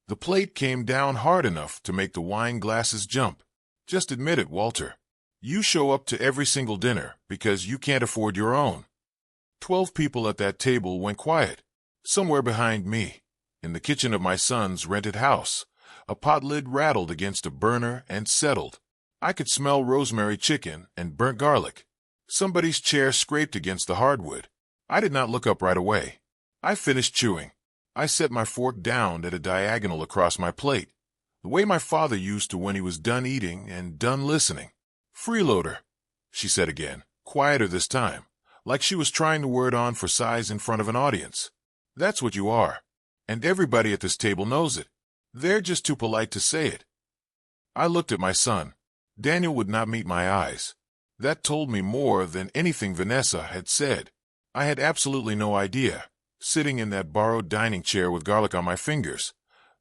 The plate came down hard enough to make the wine glasses jump. Just admit it, Walter. You show up to every single dinner because you can't afford your own. 12 people at that table went quiet. Somewhere behind me, in the kitchen of my son's rented house, a pot lid rattled against a burner and settled. I could smell rosemary chicken and burnt garlic. Somebody's chair scraped against the hardwood. I did not look up right away. I finished chewing. I set my fork down at a diagonal across my plate, the way my father used to when he was done eating and done listening. "Freeloader," she said again, quieter this time, like she was trying to word on for size in front of an audience. "That's what you are. And everybody at this table knows it. They're just too polite to say it." I looked at my son. Daniel would not meet my eyes. That told me more than anything Vanessa had said. I had absolutely no idea, sitting in that borrowed dining chair with garlic on my fingers,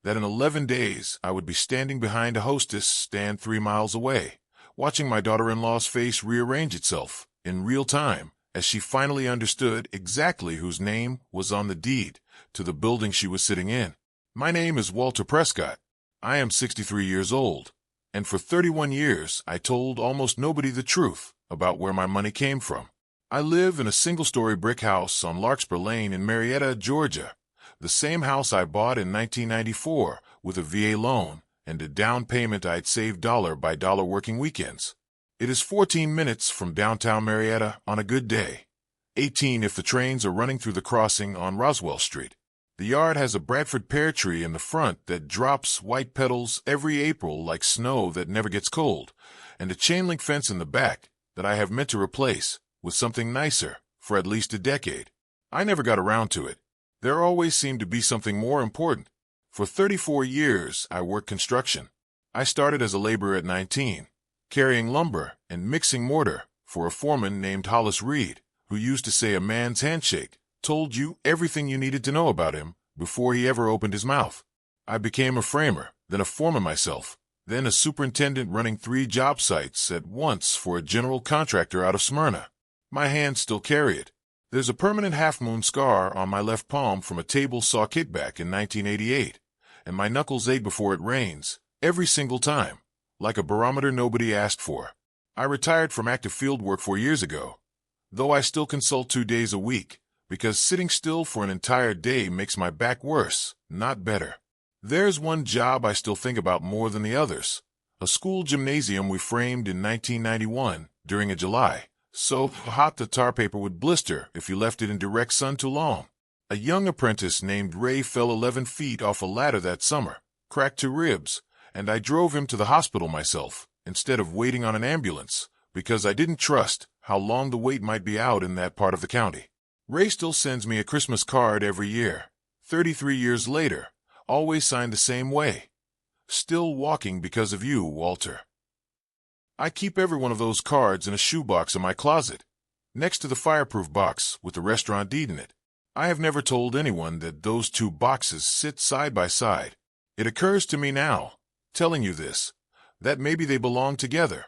that in 11 days I would be standing behind a hostess stand 3 miles away, watching my daughter-in-law's face rearrange itself in real time as she finally understood exactly whose name was on the deed to the building she was sitting in. My name is Walter Prescott. I am 63 years old, and for 31 years I told almost nobody the truth about where my money came from. I live in a single-story brick house on Larkspur Lane in Marietta, Georgia, the same house I bought in 1994 with a VA loan and a down payment I'd saved dollar by dollar working weekends. It is 14 minutes from downtown Marietta on a good day, 18 if the trains are running through the crossing on Roswell Street. The yard has a Bradford pear tree in the front that drops white petals every April like snow that never gets cold, and a chain-link fence in the back that I have meant to replace with something nicer for at least a decade. I never got around to it. There always seemed to be something more important. For 34 years, I worked construction. I started as a laborer at 19, carrying lumber and mixing mortar for a foreman named Hollis Reed, who used to say a man's handshake told you everything you needed to know about him before he ever opened his mouth. I became a framer, then a foreman myself, then a superintendent running 3 job sites at once for a general contractor out of Smyrna. My hands still carry it. There's a permanent half-moon scar on my left palm from a table saw kickback in 1988, and my knuckles ache before it rains, every single time, like a barometer nobody asked for. I retired from active field work 4 years ago, though I still consult 2 days a week, because sitting still for an entire day makes my back worse, not better. There's one job I still think about more than the others, a school gymnasium we framed in 1991 during a July, so hot the tar paper would blister if you left it in direct sun too long. A young apprentice named Ray fell 11 feet off a ladder that summer, cracked 2 ribs, and I drove him to the hospital myself instead of waiting on an ambulance because I didn't trust how long the wait might be out in that part of the county. Ray still sends me a Christmas card every year, 33 years later, always signed the same way. "Still walking because of you, Walter." I keep every one of those cards in a shoebox in my closet, next to the fireproof box with the restaurant deed in it. I have never told anyone that those 2 boxes sit side by side. It occurs to me now, telling you this, that maybe they belong together.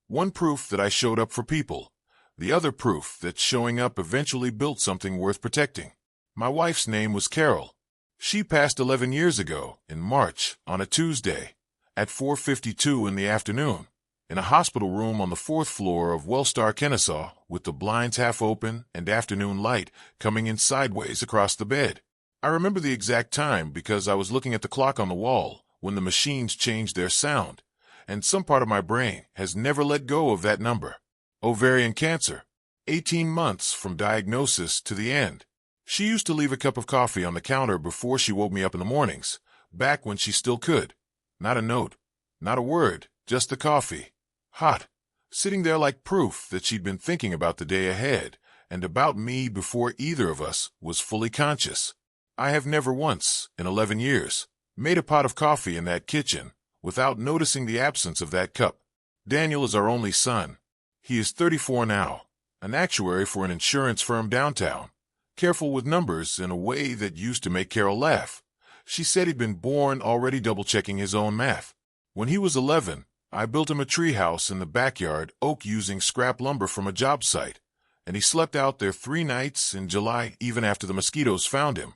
One proof that I showed up for people, the other proof that showing up eventually built something worth protecting. My wife's name was Carol. She passed 11 years ago, in March, on a Tuesday, at 4:52 in the afternoon, in a hospital room on the 4th floor of Wellstar, Kennesaw, with the blinds half open and afternoon light coming in sideways across the bed. I remember the exact time because I was looking at the clock on the wall when the machines changed their sound, and some part of my brain has never let go of that number. Ovarian cancer, 18 months from diagnosis to the end. She used to leave a cup of coffee on the counter before she woke me up in the mornings, back when she still could. Not a note, not a word, just the coffee. Hot, sitting there like proof that she'd been thinking about the day ahead and about me before either of us was fully conscious. I have never once, in 11 years, made a pot of coffee in that kitchen without noticing the absence of that cup. Daniel is our only son. He is 34 now, an actuary for an insurance firm downtown, careful with numbers in a way that used to make Carol laugh. She said he'd been born already double-checking his own math. When he was 11, I built him a treehouse in the backyard, oak using scrap lumber from a job site, and he slept out there 3 nights in July even after the mosquitoes found him,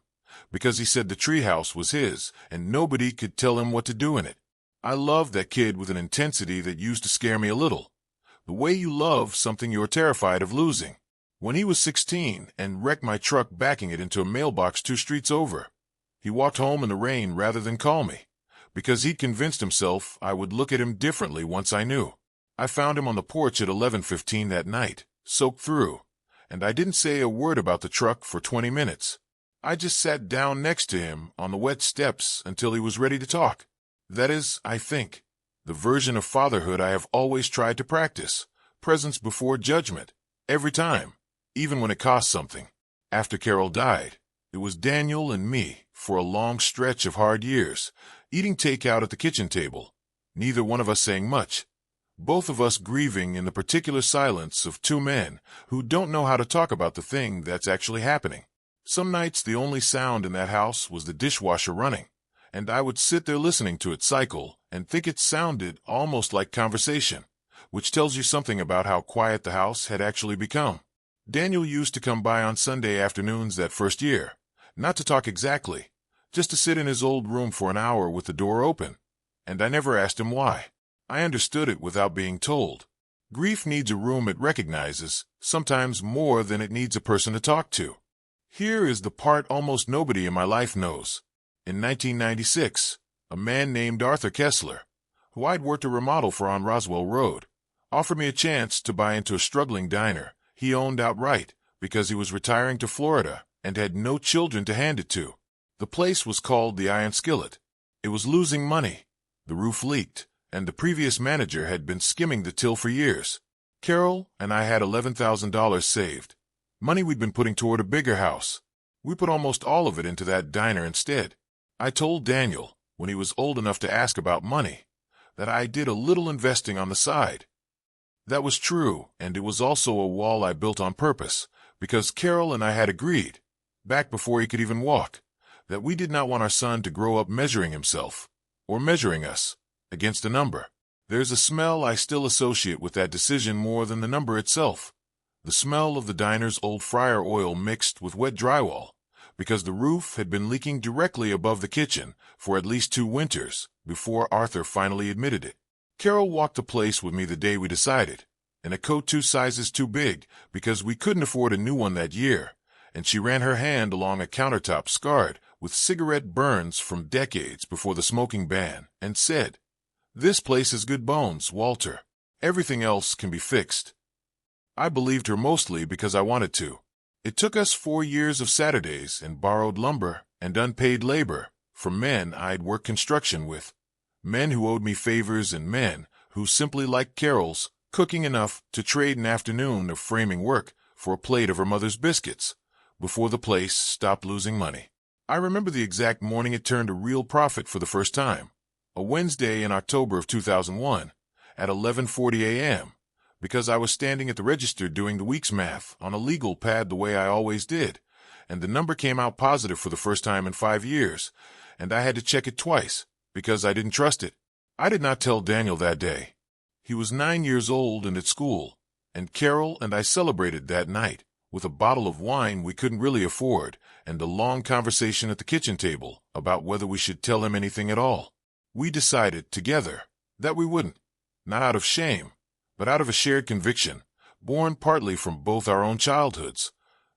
because he said the treehouse was his and nobody could tell him what to do in it. I loved that kid with an intensity that used to scare me a little. The way you love something you're terrified of losing. When he was 16 and wrecked my truck backing it into a mailbox 2 streets over, he walked home in the rain rather than call me, because he'd convinced himself I would look at him differently once I knew. I found him on the porch at 11:15 that night, soaked through, and I didn't say a word about the truck for 20 minutes. I just sat down next to him on the wet steps until he was ready to talk. That is, I think, the version of fatherhood I have always tried to practice, presence before judgment, every time, even when it cost something. After Carol died, it was Daniel and me for a long stretch of hard years, eating takeout at the kitchen table, neither one of us saying much. Both of us grieving in the particular silence of 2 men who don't know how to talk about the thing that's actually happening. Some nights the only sound in that house was the dishwasher running, and I would sit there listening to it cycle and think it sounded almost like conversation, which tells you something about how quiet the house had actually become. Daniel used to come by on Sunday afternoons that first year, not to talk exactly, just to sit in his old room for an hour with the door open, and I never asked him why. I understood it without being told. Grief needs a room it recognizes, sometimes more than it needs a person to talk to. Here is the part almost nobody in my life knows. In 1996, a man named Arthur Kessler, who I'd worked a remodel for on Roswell Road, offered me a chance to buy into a struggling diner he owned outright because he was retiring to Florida and had no children to hand it to. The place was called the Iron Skillet. It was losing money. The roof leaked, and the previous manager had been skimming the till for years. Carol and I had $11,000 saved, money we'd been putting toward a bigger house. We put almost all of it into that diner instead. I told Daniel, when he was old enough to ask about money, that I did a little investing on the side. That was true, and it was also a wall I built on purpose, because Carol and I had agreed, back before he could even walk, that we did not want our son to grow up measuring himself, or measuring us, against a number. There's a smell I still associate with that decision more than the number itself. The smell of the diner's old fryer oil mixed with wet drywall, because the roof had been leaking directly above the kitchen for at least 2 winters before Arthur finally admitted it. Carol walked the place with me the day we decided, in a coat 2 sizes too big because we couldn't afford a new one that year, and she ran her hand along a countertop scarred with cigarette burns from decades before the smoking ban and said, "This place has good bones, Walter. Everything else can be fixed." I believed her mostly because I wanted to. It took us 4 years of Saturdays and borrowed lumber and unpaid labor from men I'd worked construction with, men who owed me favors and men who simply liked Carol's cooking enough to trade an afternoon of framing work for a plate of her mother's biscuits before the place stopped losing money. I remember the exact morning it turned a real profit for the first time, a Wednesday in October of 2001 at 11:40 a.m., because I was standing at the register doing the week's math on a legal pad the way I always did, and the number came out positive for the first time in 5 years, and I had to check it twice because I didn't trust it. I did not tell Daniel that day. He was 9 years old and at school, and Carol and I celebrated that night with a bottle of wine we couldn't really afford and a long conversation at the kitchen table about whether we should tell him anything at all. We decided together that we wouldn't, not out of shame, but out of a shared conviction, born partly from both our own childhoods,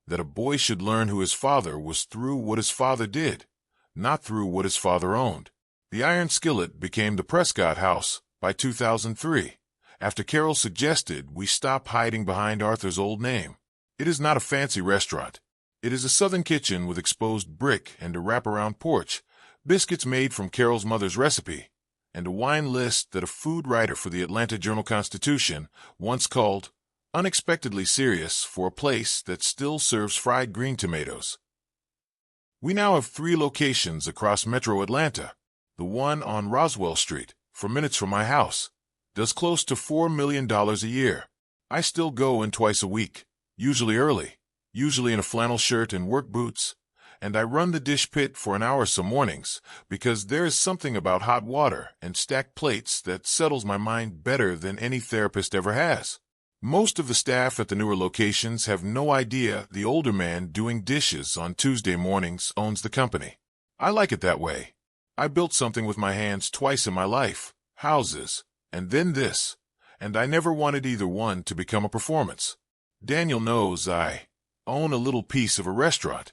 that a boy should learn who his father was through what his father did, not through what his father owned. The Iron Skillet became the Prescott House by 2003, after Carol suggested we stop hiding behind Arthur's old name. It is not a fancy restaurant. It is a southern kitchen with exposed brick and a wraparound porch, biscuits made from Carol's mother's recipe, and a wine list that a food writer for the Atlanta Journal-Constitution once called unexpectedly serious for a place that still serves fried green tomatoes. We now have 3 locations across metro Atlanta. The one on Roswell Street, 4 minutes from my house, does close to $4 million a year. I still go in twice a week, usually early, usually in a flannel shirt and work boots, and I run the dish pit for an hour some mornings because there is something about hot water and stacked plates that settles my mind better than any therapist ever has. Most of the staff at the newer locations have no idea the older man doing dishes on Tuesday mornings owns the company. I like it that way. I built something with my hands twice in my life, houses, and then this, and I never wanted either one to become a performance. Daniel knows I own a little piece of a restaurant.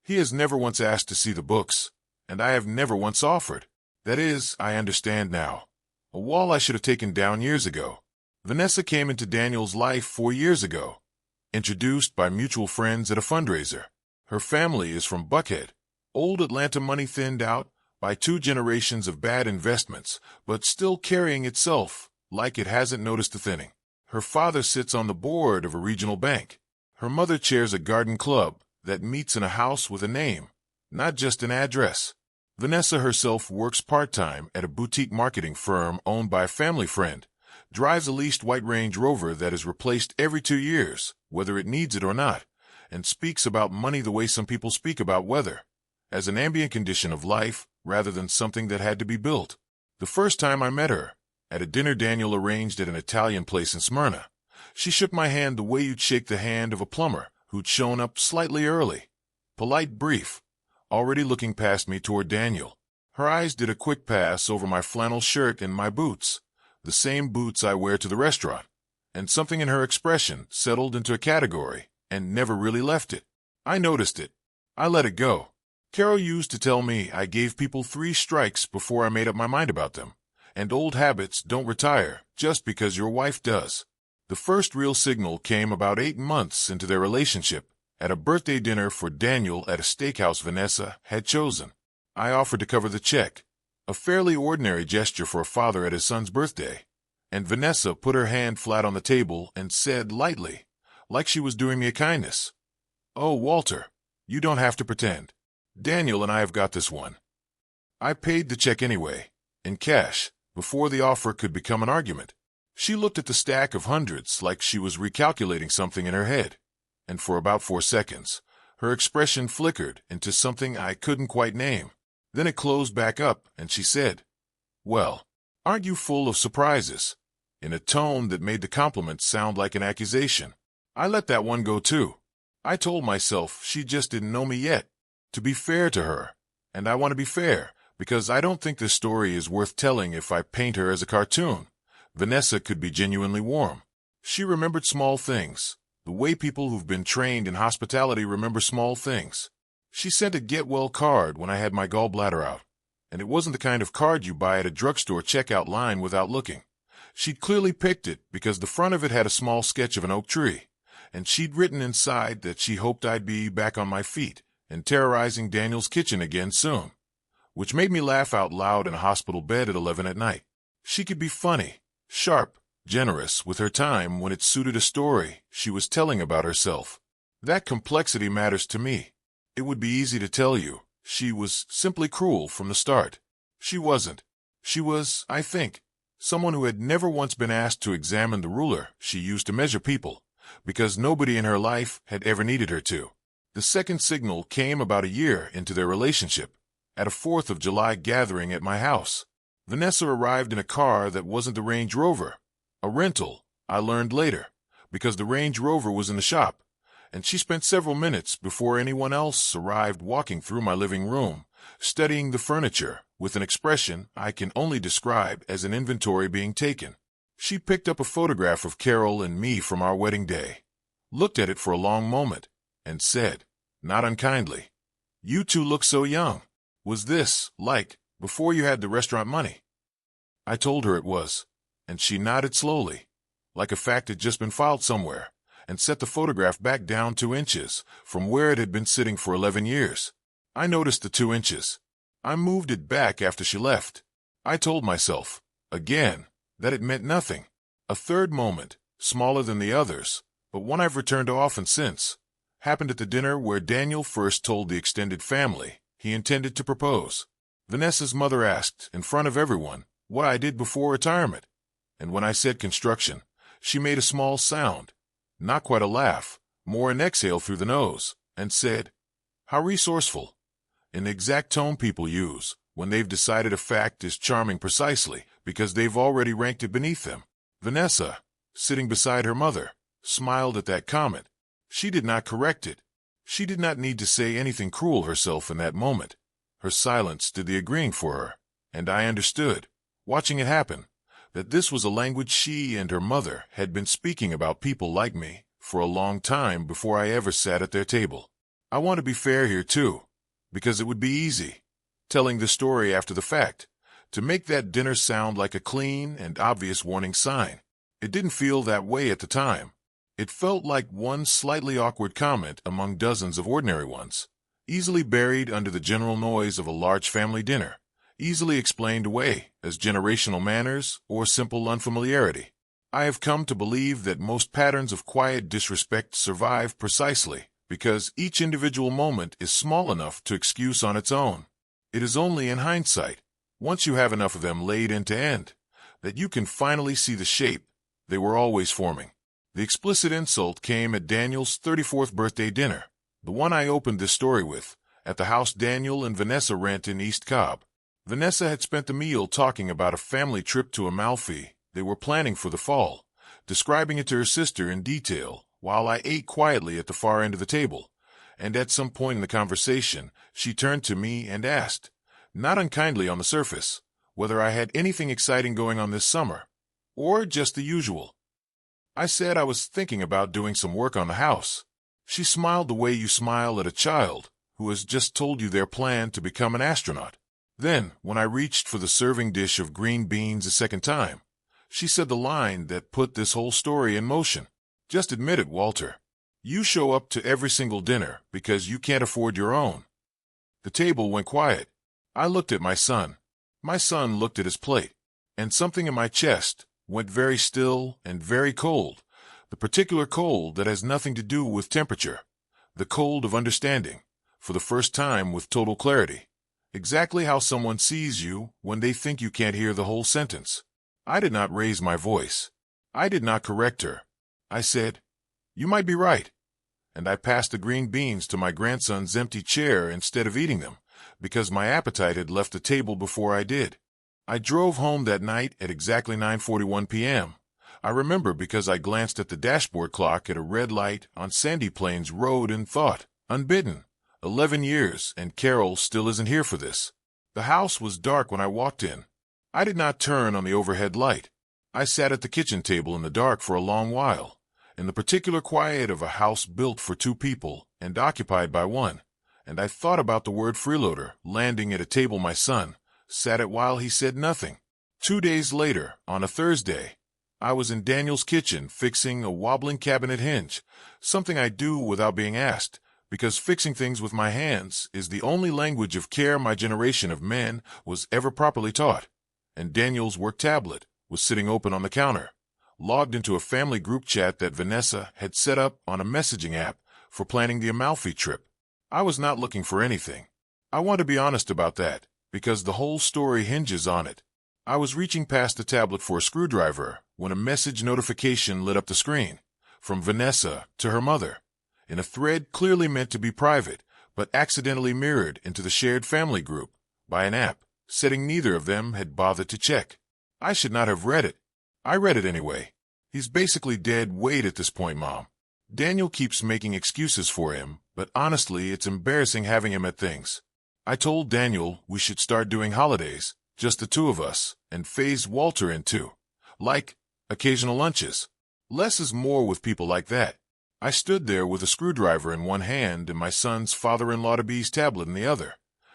He has never once asked to see the books, and I have never once offered. That is, I understand now. A wall I should have taken down years ago. Vanessa came into Daniel's life 4 years ago, introduced by mutual friends at a fundraiser. Her family is from Buckhead, old Atlanta money thinned out by 2 generations of bad investments, but still carrying itself like it hasn't noticed the thinning. Her father sits on the board of a regional bank. Her mother chairs a garden club that meets in a house with a name, not just an address. Vanessa herself works part-time at a boutique marketing firm owned by a family friend, drives a leased white Range Rover that is replaced every 2 years, whether it needs it or not, and speaks about money the way some people speak about weather, as an ambient condition of life rather than something that had to be built. The first time I met her, at a dinner Daniel arranged at an Italian place in Smyrna, she shook my hand the way you'd shake the hand of a plumber who'd shown up slightly early. Polite, brief, already looking past me toward Daniel. Her eyes did a quick pass over my flannel shirt and my boots, the same boots I wear to the restaurant, and something in her expression settled into a category and never really left it. I noticed it. I let it go. Carol used to tell me I gave people 3 strikes before I made up my mind about them, and old habits don't retire just because your wife does. The first real signal came about 8 months into their relationship, at a birthday dinner for Daniel at a steakhouse Vanessa had chosen. I offered to cover the check, a fairly ordinary gesture for a father at his son's birthday, and Vanessa put her hand flat on the table and said lightly, like she was doing me a kindness, "Oh, Walter, you don't have to pretend. Daniel and I have got this one." I paid the check anyway, in cash, before the offer could become an argument. She looked at the stack of hundreds like she was recalculating something in her head, and for about 4 seconds, her expression flickered into something I couldn't quite name. Then it closed back up, and she said, "Well, aren't you full of surprises?" in a tone that made the compliment sound like an accusation. I let that one go too. I told myself she just didn't know me yet, to be fair to her, and I want to be fair, because I don't think this story is worth telling if I paint her as a cartoon. Vanessa could be genuinely warm. She remembered small things, the way people who've been trained in hospitality remember small things. She sent a get-well card when I had my gallbladder out, and it wasn't the kind of card you buy at a drugstore checkout line without looking. She'd clearly picked it because the front of it had a small sketch of an oak tree, and she'd written inside that she hoped I'd be back on my feet and terrorizing Daniel's kitchen again soon, which made me laugh out loud in a hospital bed at 11 at night. She could be funny, sharp, generous with her time when it suited a story she was telling about herself. That complexity matters to me. It would be easy to tell you she was simply cruel from the start. She wasn't. She was, I think, someone who had never once been asked to examine the ruler she used to measure people, because nobody in her life had ever needed her to. The second signal came about a year into their relationship, at a 4th of July gathering at my house. Vanessa arrived in a car that wasn't the Range Rover, a rental, I learned later, because the Range Rover was in the shop, and she spent several minutes before anyone else arrived walking through my living room, studying the furniture with an expression I can only describe as an inventory being taken. She picked up a photograph of Carol and me from our wedding day, looked at it for a long moment, and said, not unkindly, "You two look so young. Was this, like, before you had the restaurant money?" I told her it was, and she nodded slowly, like a fact had just been filed somewhere, and set the photograph back down 2 inches from where it had been sitting for 11 years. I noticed the 2 inches. I moved it back after she left. I told myself, again, that it meant nothing. A third moment, smaller than the others, but one I've returned to often since, happened at the dinner where Daniel first told the extended family he intended to propose. Vanessa's mother asked, in front of everyone, what I did before retirement, and when I said construction, she made a small sound, not quite a laugh, more an exhale through the nose, and said, "How resourceful," in the exact tone people use when they've decided a fact is charming precisely because they've already ranked it beneath them. Vanessa, sitting beside her mother, smiled at that comment. She did not correct it. She did not need to say anything cruel herself in that moment. Her silence did the agreeing for her, and I understood, watching it happen, that this was a language she and her mother had been speaking about people like me for a long time before I ever sat at their table. I want to be fair here too, because it would be easy, telling the story after the fact, to make that dinner sound like a clean and obvious warning sign. It didn't feel that way at the time. It felt like one slightly awkward comment among dozens of ordinary ones, easily buried under the general noise of a large family dinner, easily explained away as generational manners or simple unfamiliarity. I have come to believe that most patterns of quiet disrespect survive precisely because each individual moment is small enough to excuse on its own. It is only in hindsight, once you have enough of them laid end to end, that you can finally see the shape they were always forming. The explicit insult came at Daniel's 34th birthday dinner, the one I opened this story with, at the house Daniel and Vanessa rent in East Cobb. Vanessa had spent the meal talking about a family trip to Amalfi they were planning for the fall, describing it to her sister in detail, while I ate quietly at the far end of the table, and at some point in the conversation, she turned to me and asked, not unkindly on the surface, whether I had anything exciting going on this summer, or just the usual. I said I was thinking about doing some work on the house. She smiled the way you smile at a child who has just told you their plan to become an astronaut. Then, when I reached for the serving dish of green beans a second time, she said the line that put this whole story in motion. Just admit it, Walter. You show up to every single dinner because you can't afford your own. The table went quiet. I looked at my son. My son looked at his plate, and something in my chest went very still and very cold, the particular cold that has nothing to do with temperature, the cold of understanding, for the first time with total clarity, exactly how someone sees you when they think you can't hear the whole sentence. I did not raise my voice. I did not correct her. I said, "You might be right," and I passed the green beans to my grandson's empty chair instead of eating them, because my appetite had left the table before I did. I drove home that night at exactly 9:41 p.m. I remember because I glanced at the dashboard clock at a red light on Sandy Plains Road and thought, unbidden, 11 years and Carol still isn't here for this. The house was dark when I walked in. I did not turn on the overhead light. I sat at the kitchen table in the dark for a long while, in the particular quiet of a house built for two people and occupied by one, and I thought about the word freeloader landing at a table my son sat at while he said nothing. 2 days later, on a Thursday, I was in Daniel's kitchen fixing a wobbling cabinet hinge, something I do without being asked, because fixing things with my hands is the only language of care my generation of men was ever properly taught. And Daniel's work tablet was sitting open on the counter, logged into a family group chat that Vanessa had set up on a messaging app for planning the Amalfi trip. I was not looking for anything. I want to be honest about that, because the whole story hinges on it. I was reaching past the tablet for a screwdriver when a message notification lit up the screen, from Vanessa to her mother, in a thread clearly meant to be private, but accidentally mirrored into the shared family group by an app, setting neither of them had bothered to check. I should not have read it. I read it anyway. He's basically dead weight at this point, Mom. Daniel keeps making excuses for him, but honestly, it's embarrassing having him at things. I told Daniel we should start doing holidays, just the two of us, and phase Walter in too. Like, occasional lunches. Less is more with people like that. I stood there with a screwdriver in one hand and my son's father-in-law-to-be's tablet in the other,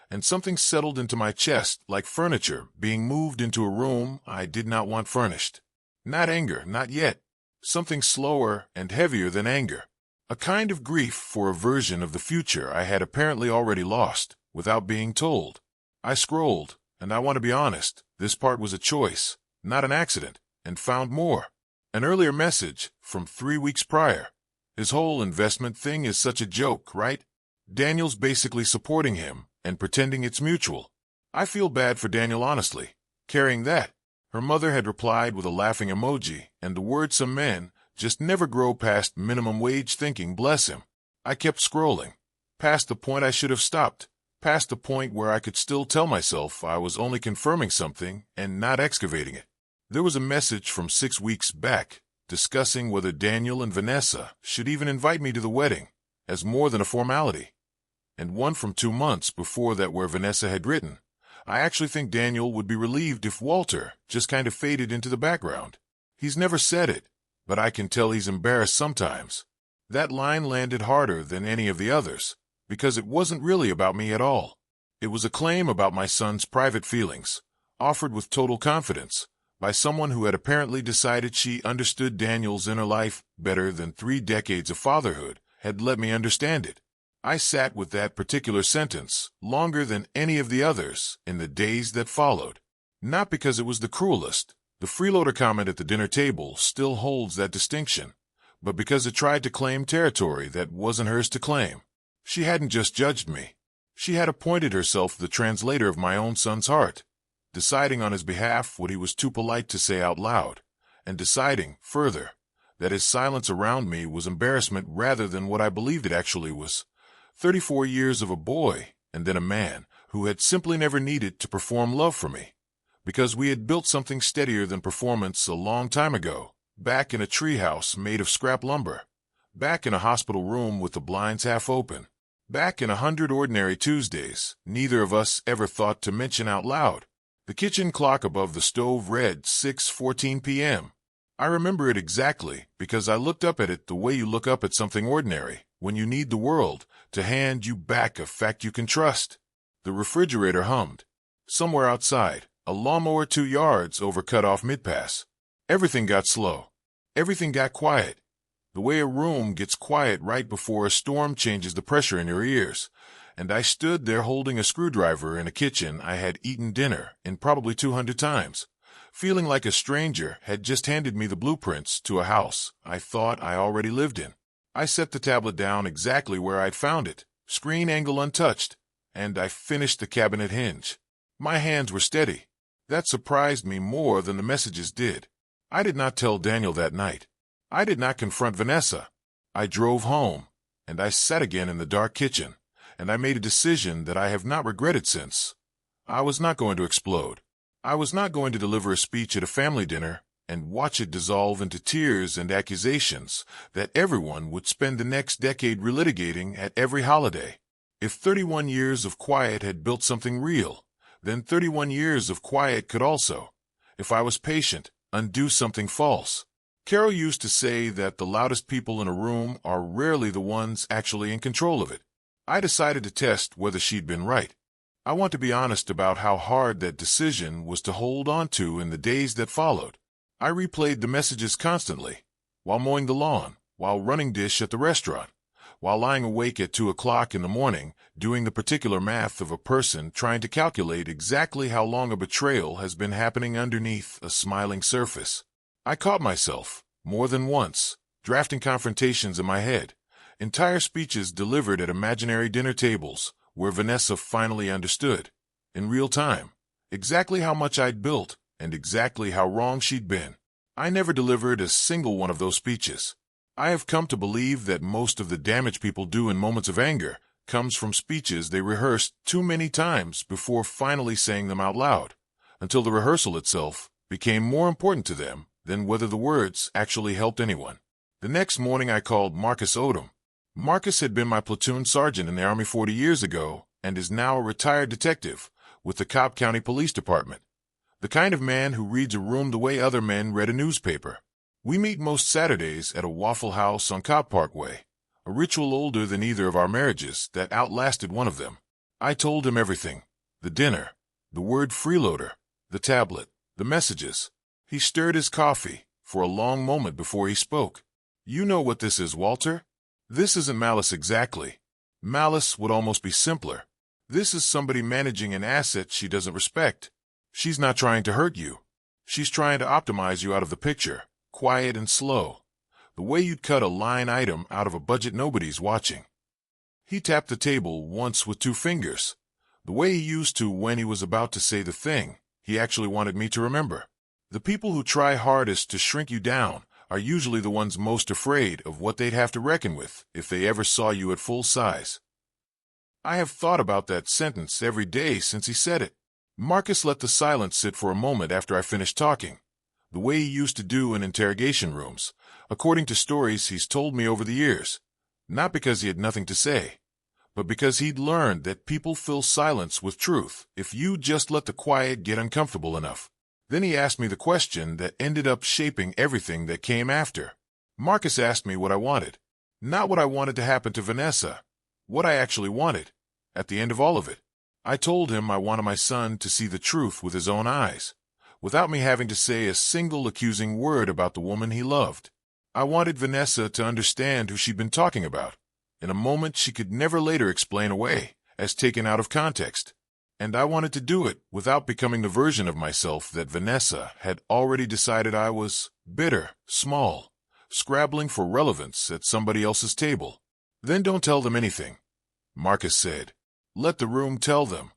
and something settled into my chest like furniture being moved into a room I did not want furnished. Not anger, not yet. Something slower and heavier than anger. A kind of grief for a version of the future I had apparently already lost, without being told. I scrolled, and I want to be honest, this part was a choice, not an accident, and found more. An earlier message, from 3 weeks prior. His whole investment thing is such a joke, right? Daniel's basically supporting him, and pretending it's mutual. I feel bad for Daniel honestly. Carrying that, her mother had replied with a laughing emoji, and the word some men just never grow past minimum wage thinking, bless him. I kept scrolling, past the point I should have stopped, past the point where I could still tell myself I was only confirming something and not excavating it. There was a message from 6 weeks back, discussing whether Daniel and Vanessa should even invite me to the wedding, as more than a formality. And one from 2 months before that where Vanessa had written, "I actually think Daniel would be relieved if Walter just kind of faded into the background. He's never said it, but I can tell he's embarrassed sometimes." That line landed harder than any of the others, because it wasn't really about me at all. It was a claim about my son's private feelings, offered with total confidence, by someone who had apparently decided she understood Daniel's inner life better than 3 decades of fatherhood had let me understand it. I sat with that particular sentence longer than any of the others in the days that followed. Not because it was the cruelest. The freeloader comment at the dinner table still holds that distinction, but because it tried to claim territory that wasn't hers to claim. She hadn't just judged me. She had appointed herself the translator of my own son's heart, deciding on his behalf what he was too polite to say out loud, and deciding, further, that his silence around me was embarrassment rather than what I believed it actually was. 34 years of a boy, and then a man, who had simply never needed to perform love for me, because we had built something steadier than performance a long time ago, back in a treehouse made of scrap lumber, back in a hospital room with the blinds half open, back in 100 ordinary Tuesdays neither of us ever thought to mention out loud. The kitchen clock above the stove read 6:14 p.m. I remember it exactly because I looked up at it the way you look up at something ordinary when you need the world to hand you back a fact you can trust. The refrigerator hummed. Somewhere outside, a lawnmower 2 yards over cut-off mid-pass. Everything got slow. Everything got quiet. The way a room gets quiet right before a storm changes the pressure in your ears. And I stood there holding a screwdriver in a kitchen I had eaten dinner in probably 200 times, feeling like a stranger had just handed me the blueprints to a house I thought I already lived in. I set the tablet down exactly where I'd found it, screen angle untouched, and I finished the cabinet hinge. My hands were steady. That surprised me more than the messages did. I did not tell Daniel that night. I did not confront Vanessa. I drove home, and I sat again in the dark kitchen, and I made a decision that I have not regretted since. I was not going to explode. I was not going to deliver a speech at a family dinner and watch it dissolve into tears and accusations that everyone would spend the next decade relitigating at every holiday. If 31 years of quiet had built something real, then 31 years of quiet could also, if I was patient, undo something false. Carol used to say that the loudest people in a room are rarely the ones actually in control of it. I decided to test whether she'd been right. I want to be honest about how hard that decision was to hold on to in the days that followed. I replayed the messages constantly, while mowing the lawn, while running dish at the restaurant, while lying awake at 2 o'clock in the morning, doing the particular math of a person trying to calculate exactly how long a betrayal has been happening underneath a smiling surface. I caught myself, more than once, drafting confrontations in my head, entire speeches delivered at imaginary dinner tables, where Vanessa finally understood, in real time, exactly how much I'd built and exactly how wrong she'd been. I never delivered a single one of those speeches. I have come to believe that most of the damage people do in moments of anger comes from speeches they rehearsed too many times before finally saying them out loud, until the rehearsal itself became more important to them than whether the words actually helped anyone. The next morning I called Marcus Odom. Marcus had been my platoon sergeant in the Army 40 years ago and is now a retired detective with the Cobb County Police Department. The kind of man who reads a room the way other men read a newspaper. We meet most Saturdays at a Waffle House on Cobb Parkway, a ritual older than either of our marriages that outlasted one of them. I told him everything. The dinner, the word freeloader, the tablet, the messages. He stirred his coffee for a long moment before he spoke. "You know what this is, Walter? This isn't malice exactly. Malice would almost be simpler. This is somebody managing an asset she doesn't respect. She's not trying to hurt you. She's trying to optimize you out of the picture, quiet and slow, the way you'd cut a line item out of a budget nobody's watching." He tapped the table once with 2 fingers, the way he used to when he was about to say the thing he actually wanted me to remember. The people who try hardest to shrink you down are usually the ones most afraid of what they'd have to reckon with if they ever saw you at full size. I have thought about that sentence every day since he said it. Marcus let the silence sit for a moment after I finished talking, the way he used to do in interrogation rooms, according to stories he's told me over the years. Not because he had nothing to say, but because he'd learned that people fill silence with truth if you just let the quiet get uncomfortable enough. Then he asked me the question that ended up shaping everything that came after. Marcus asked me what I wanted. Not what I wanted to happen to Vanessa. What I actually wanted. At the end of all of it, I told him I wanted my son to see the truth with his own eyes, without me having to say a single accusing word about the woman he loved. I wanted Vanessa to understand who she'd been talking about, in a moment she could never later explain away, as taken out of context. And I wanted to do it without becoming the version of myself that Vanessa had already decided I was: bitter, small, scrabbling for relevance at somebody else's table. Then don't tell them anything, Marcus said. Let the room tell them.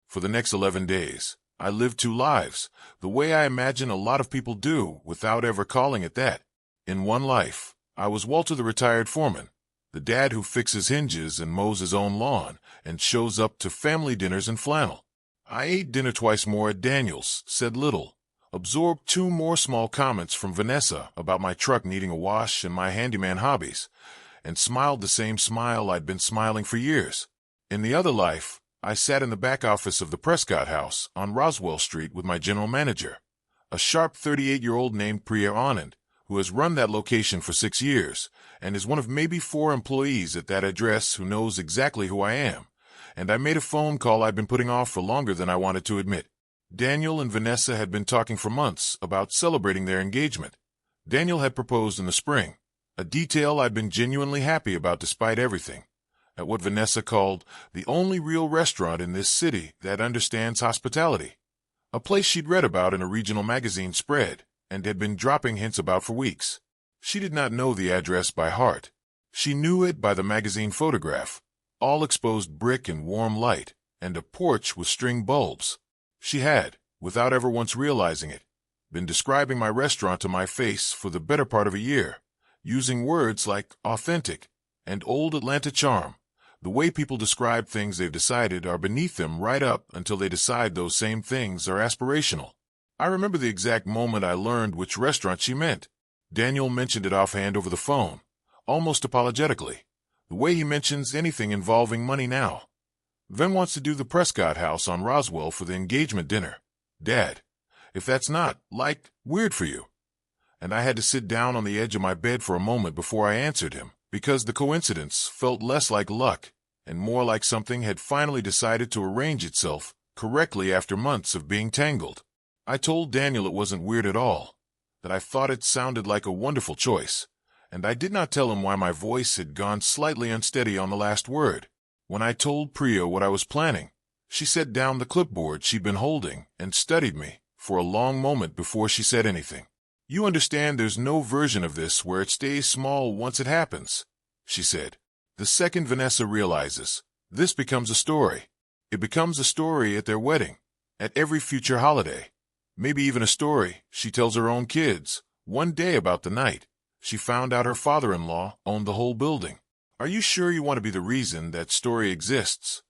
For the next 11 days, I lived two lives, the way I imagine a lot of people do without ever calling it that. In one life, I was Walter the retired foreman, the dad who fixes hinges and mows his own lawn and shows up to family dinners in flannel. I ate dinner twice more at Daniel's, said little, absorbed 2 more small comments from Vanessa about my truck needing a wash and my handyman hobbies, and smiled the same smile I'd been smiling for years. In the other life, I sat in the back office of the Prescott House on Roswell Street with my general manager, a sharp 38-year-old named Priya Anand, who has run that location for 6 years, and is one of maybe 4 employees at that address who knows exactly who I am, and I made a phone call I'd been putting off for longer than I wanted to admit. Daniel and Vanessa had been talking for months about celebrating their engagement. Daniel had proposed in the spring, a detail I'd been genuinely happy about despite everything, at what Vanessa called the only real restaurant in this city that understands hospitality, a place she'd read about in a regional magazine spread and had been dropping hints about for weeks. She did not know the address by heart. She knew it by the magazine photograph, all exposed brick and warm light, and a porch with string bulbs. She had, without ever once realizing it, been describing my restaurant to my face for the better part of a year, using words like authentic and old Atlanta charm, the way people describe things they've decided are beneath them right up until they decide those same things are aspirational. I remember the exact moment I learned which restaurant she meant. Daniel mentioned it offhand over the phone, almost apologetically, the way he mentions anything involving money now. Ven wants to do the Prescott House on Roswell for the engagement dinner. Dad, if that's not, weird for you. And I had to sit down on the edge of my bed for a moment before I answered him, because the coincidence felt less like luck and more like something had finally decided to arrange itself correctly after months of being tangled. I told Daniel it wasn't weird at all, that I thought it sounded like a wonderful choice, and I did not tell him why my voice had gone slightly unsteady on the last word. When I told Priya what I was planning, she set down the clipboard she'd been holding and studied me for a long moment before she said anything. You understand there's no version of this where it stays small once it happens, she said. The second Vanessa realizes, this becomes a story. It becomes a story at their wedding, at every future holiday. Maybe even a story she tells her own kids, one day about the night she found out her father-in-law owned the whole building. Are you sure you want to be the reason that story exists?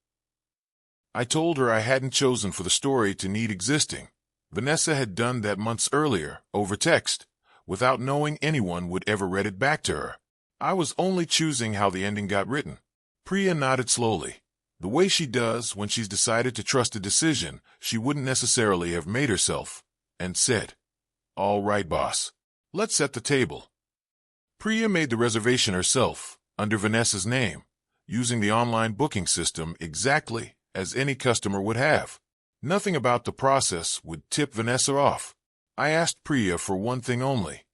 I told her I hadn't chosen for the story to need existing. Vanessa had done that months earlier, over text, without knowing anyone would ever read it back to her. I was only choosing how the ending got written. Priya nodded slowly, the way she does when she's decided to trust a decision she wouldn't necessarily have made herself, and said, "All right, boss. Let's set the table." Priya made the reservation herself, under Vanessa's name, using the online booking system exactly as any customer would have. Nothing about the process would tip Vanessa off. I asked Priya for one thing only,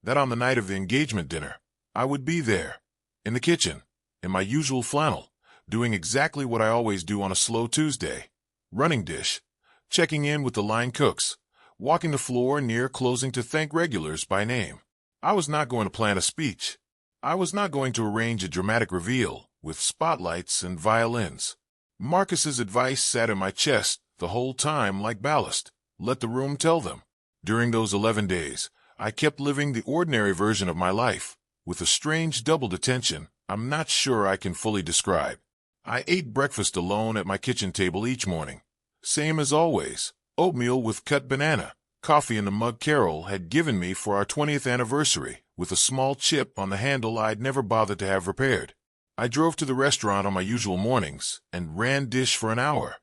that on the night of the engagement dinner, I would be there, in the kitchen, in my usual flannel, doing exactly what I always do on a slow Tuesday, running dish, checking in with the line cooks, walking the floor near closing to thank regulars by name. I was not going to plan a speech. I was not going to arrange a dramatic reveal with spotlights and violins. Marcus's advice sat in my chest the whole time like ballast. Let the room tell them. During those 11 days, I kept living the ordinary version of my life, with a strange doubled attention I'm not sure I can fully describe. I ate breakfast alone at my kitchen table each morning. Same as always, oatmeal with cut banana, coffee in the mug Carol had given me for our 20th anniversary, with a small chip on the handle I'd never bothered to have repaired. I drove to the restaurant on my usual mornings and ran dish for an hour,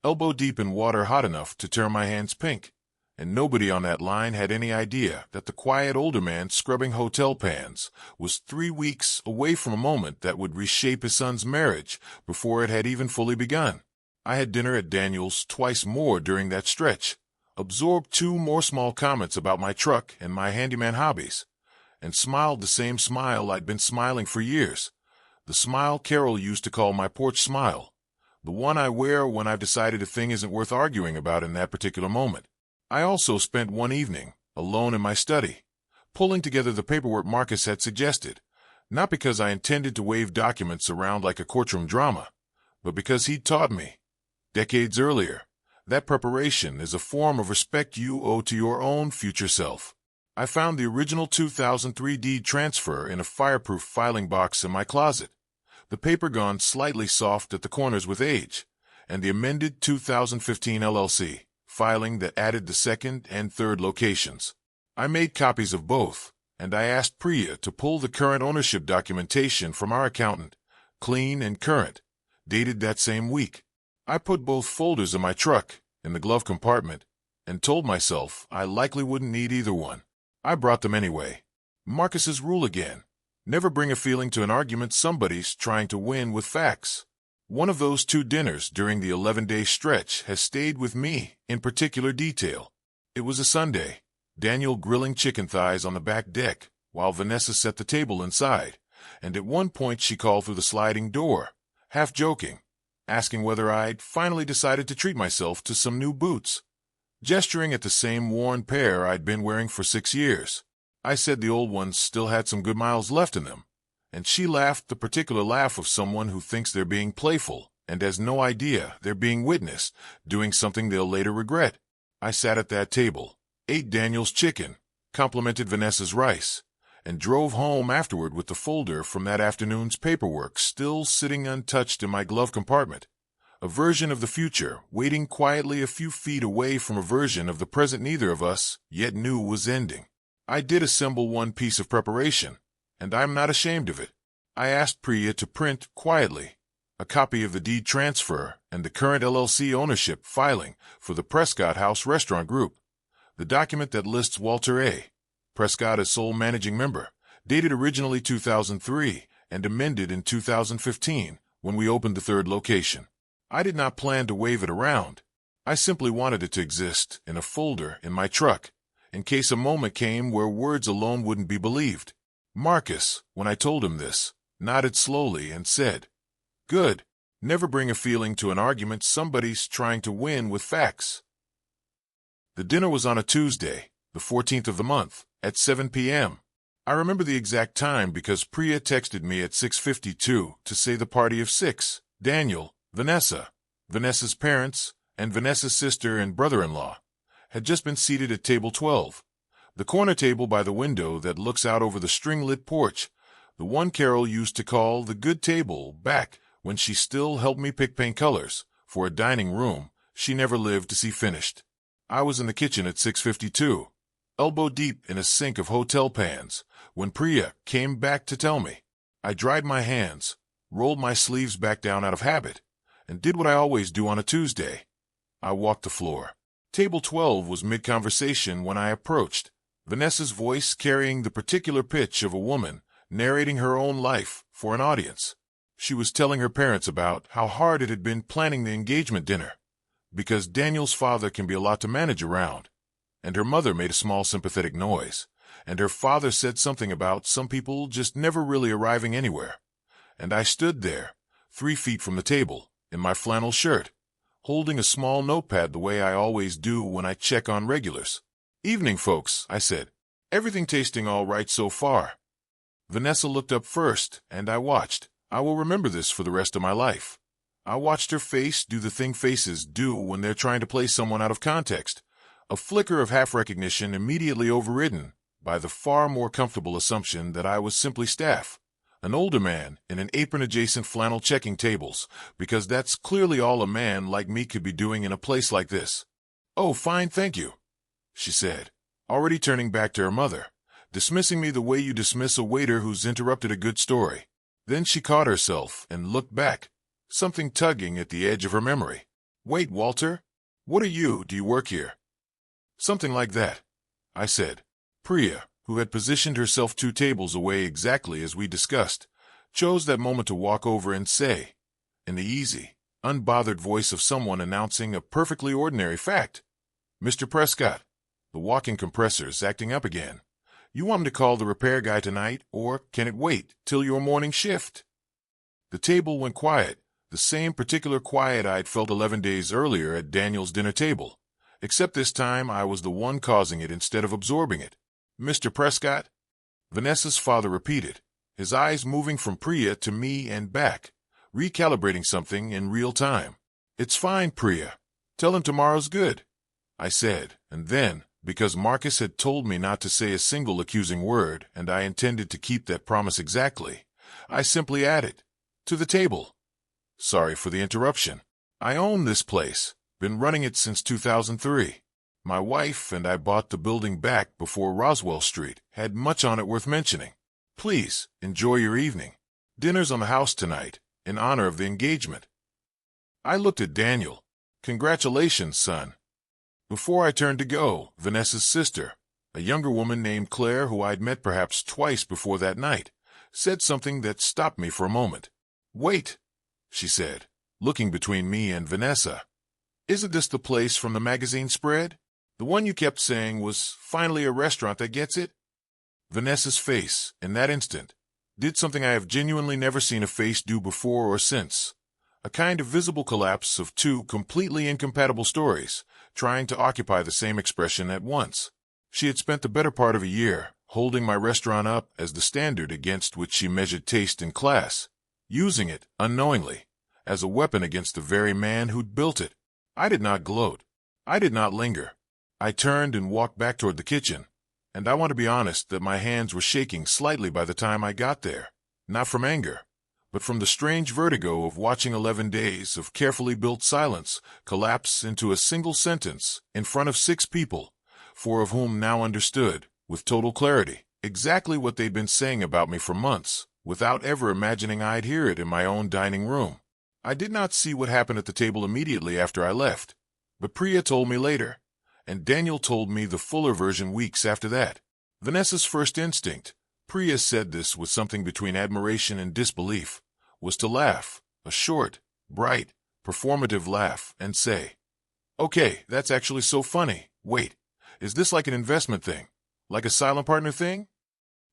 elbow deep in water hot enough to turn my hands pink. And nobody on that line had any idea that the quiet older man scrubbing hotel pans was 3 weeks away from a moment that would reshape his son's marriage before it had even fully begun. I had dinner at Daniel's twice more during that stretch, absorbed 2 more small comments about my truck and my handyman hobbies, and smiled the same smile I'd been smiling for years, the smile Carol used to call my porch smile, the one I wear when I've decided a thing isn't worth arguing about in that particular moment. I also spent one evening, alone in my study, pulling together the paperwork Marcus had suggested, not because I intended to wave documents around like a courtroom drama, but because he'd taught me, decades earlier, that preparation is a form of respect you owe to your own future self. I found the original 2003 deed transfer in a fireproof filing box in my closet, the paper gone slightly soft at the corners with age, and the amended 2015 LLC filing that added the second and third locations. I made copies of both, and I asked Priya to pull the current ownership documentation from our accountant, clean and current, dated that same week. I put both folders in my truck, in the glove compartment, and told myself I likely wouldn't need either one. I brought them anyway. Marcus's rule again: never bring a feeling to an argument somebody's trying to win with facts. One of those 2 dinners during the 11-day stretch has stayed with me in particular detail. It was a Sunday, Daniel grilling chicken thighs on the back deck, while Vanessa set the table inside, and at one point she called through the sliding door, half joking, asking whether I'd finally decided to treat myself to some new boots, gesturing at the same worn pair I'd been wearing for 6 years. I said the old ones still had some good miles left in them, and she laughed the particular laugh of someone who thinks they're being playful and has no idea they're being witnessed doing something they'll later regret. I sat at that table, ate Daniel's chicken, complimented Vanessa's rice, and drove home afterward with the folder from that afternoon's paperwork still sitting untouched in my glove compartment, a version of the future waiting quietly a few feet away from a version of the present neither of us yet knew was ending. I did assemble one piece of preparation, and I'm not ashamed of it. I asked Priya to print, quietly, a copy of the deed transfer and the current LLC ownership filing for the Prescott House Restaurant Group, the document that lists Walter A. Prescott as sole managing member, dated originally 2003 and amended in 2015 when we opened the 3rd location. I did not plan to wave it around. I simply wanted it to exist in a folder in my truck, in case a moment came where words alone wouldn't be believed. Marcus, when I told him this, nodded slowly and said, "Good. Never bring a feeling to an argument somebody's trying to win with facts." The dinner was on a Tuesday, the 14th of the month, at 7 p.m. I remember the exact time because Priya texted me at 6:52 to say the party of 6, Daniel, Vanessa, Vanessa's parents, and Vanessa's sister and brother-in-law, had just been seated at table 12. The corner table by the window that looks out over the string-lit porch, the one Carol used to call the good table back when she still helped me pick paint colors for a dining room she never lived to see finished. I was in the kitchen at 6:52, elbow deep in a sink of hotel pans, when Priya came back to tell me. I dried my hands, rolled my sleeves back down out of habit, and did what I always do on a Tuesday. I walked the floor. Table 12 was mid-conversation when I approached, Vanessa's voice carrying the particular pitch of a woman narrating her own life for an audience. She was telling her parents about how hard it had been planning the engagement dinner, because Daniel's father can be a lot to manage around, and her mother made a small sympathetic noise, and her father said something about some people just never really arriving anywhere, and I stood there, 3 feet from the table, in my flannel shirt, holding a small notepad the way I always do when I check on regulars. "Evening, folks," I said. "Everything tasting all right so far." Vanessa looked up first, and I watched. I will remember this for the rest of my life. I watched her face do the thing faces do when they're trying to play someone out of context, a flicker of half-recognition immediately overridden by the far more comfortable assumption that I was simply staff, an older man in an apron-adjacent flannel checking tables, because that's clearly all a man like me could be doing in a place like this. "Oh, fine, thank you." she said, already turning back to her mother, dismissing me the way you dismiss a waiter who's interrupted a good story. Then she caught herself and looked back, something tugging at the edge of her memory. Wait, Walter? What are you? Do you work here? Something like that, I said. Priya, who had positioned herself 2 tables away exactly as we discussed, chose that moment to walk over and say, in the easy, unbothered voice of someone announcing a perfectly ordinary fact, Mr. Prescott, the walk-in compressor's acting up again. You want me to call the repair guy tonight, or can it wait till your morning shift? The table went quiet, the same particular quiet I'd felt 11 days earlier at Daniel's dinner table, except this time I was the one causing it instead of absorbing it. Mr. Prescott? Vanessa's father repeated, his eyes moving from Priya to me and back, recalibrating something in real time. It's fine, Priya. Tell him tomorrow's good, I said, and then, because Marcus had told me not to say a single accusing word and I intended to keep that promise exactly, I simply added, to the table. Sorry for the interruption. I own this place, been running it since 2003. My wife and I bought the building back before Roswell Street had much on it worth mentioning. Please, enjoy your evening. Dinner's on the house tonight, in honor of the engagement. I looked at Daniel. Congratulations, son. Before I turned to go, Vanessa's sister, a younger woman named Claire who I'd met perhaps twice before that night, said something that stopped me for a moment. Wait, she said, looking between me and Vanessa. Isn't this the place from the magazine spread? The one you kept saying was finally a restaurant that gets it? Vanessa's face, in that instant, did something I have genuinely never seen a face do before or since. A kind of visible collapse of 2 completely incompatible stories, trying to occupy the same expression at once. She had spent the better part of a year holding my restaurant up as the standard against which she measured taste and class, using it, unknowingly, as a weapon against the very man who'd built it. I did not gloat. I did not linger. I turned and walked back toward the kitchen, and I want to be honest that my hands were shaking slightly by the time I got there, not from anger, but from the strange vertigo of watching 11 days of carefully built silence collapse into a single sentence in front of 6 people, 4 of whom now understood, with total clarity, exactly what they'd been saying about me for months, without ever imagining I'd hear it in my own dining room. I did not see what happened at the table immediately after I left, but Priya told me later, and Daniel told me the fuller version weeks after that. Vanessa's first instinct, Priya said this with something between admiration and disbelief, was to laugh, a short, bright, performative laugh, and say, Okay, that's actually so funny. Wait, is this like an investment thing? Like a silent partner thing?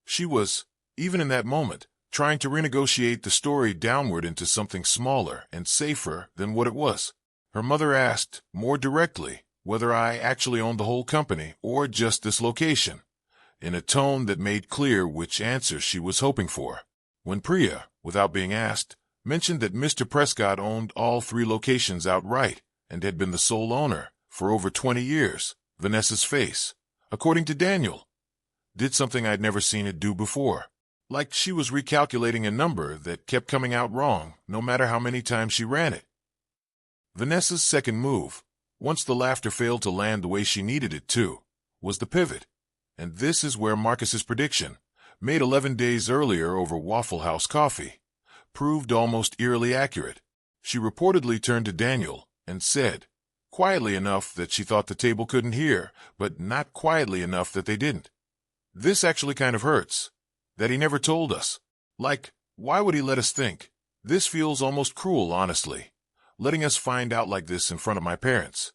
She was, even in that moment, trying to renegotiate the story downward into something smaller and safer than what it was. Her mother asked, more directly, whether I actually owned the whole company or just this location, in a tone that made clear which answer she was hoping for. When Priya, without being asked, mentioned that Mr. Prescott owned all 3 locations outright and had been the sole owner for over 20 years, Vanessa's face, according to Daniel, did something I'd never seen it do before. Like she was recalculating a number that kept coming out wrong no matter how many times she ran it. Vanessa's second move, once the laughter failed to land the way she needed it to, was the pivot. And this is where Marcus's prediction, made 11 days earlier over Waffle House coffee, proved almost eerily accurate. She reportedly turned to Daniel and said, quietly enough that she thought the table couldn't hear, but not quietly enough that they didn't. This actually kind of hurts. That he never told us. Like, why would he let us think? This feels almost cruel, honestly, letting us find out like this in front of my parents.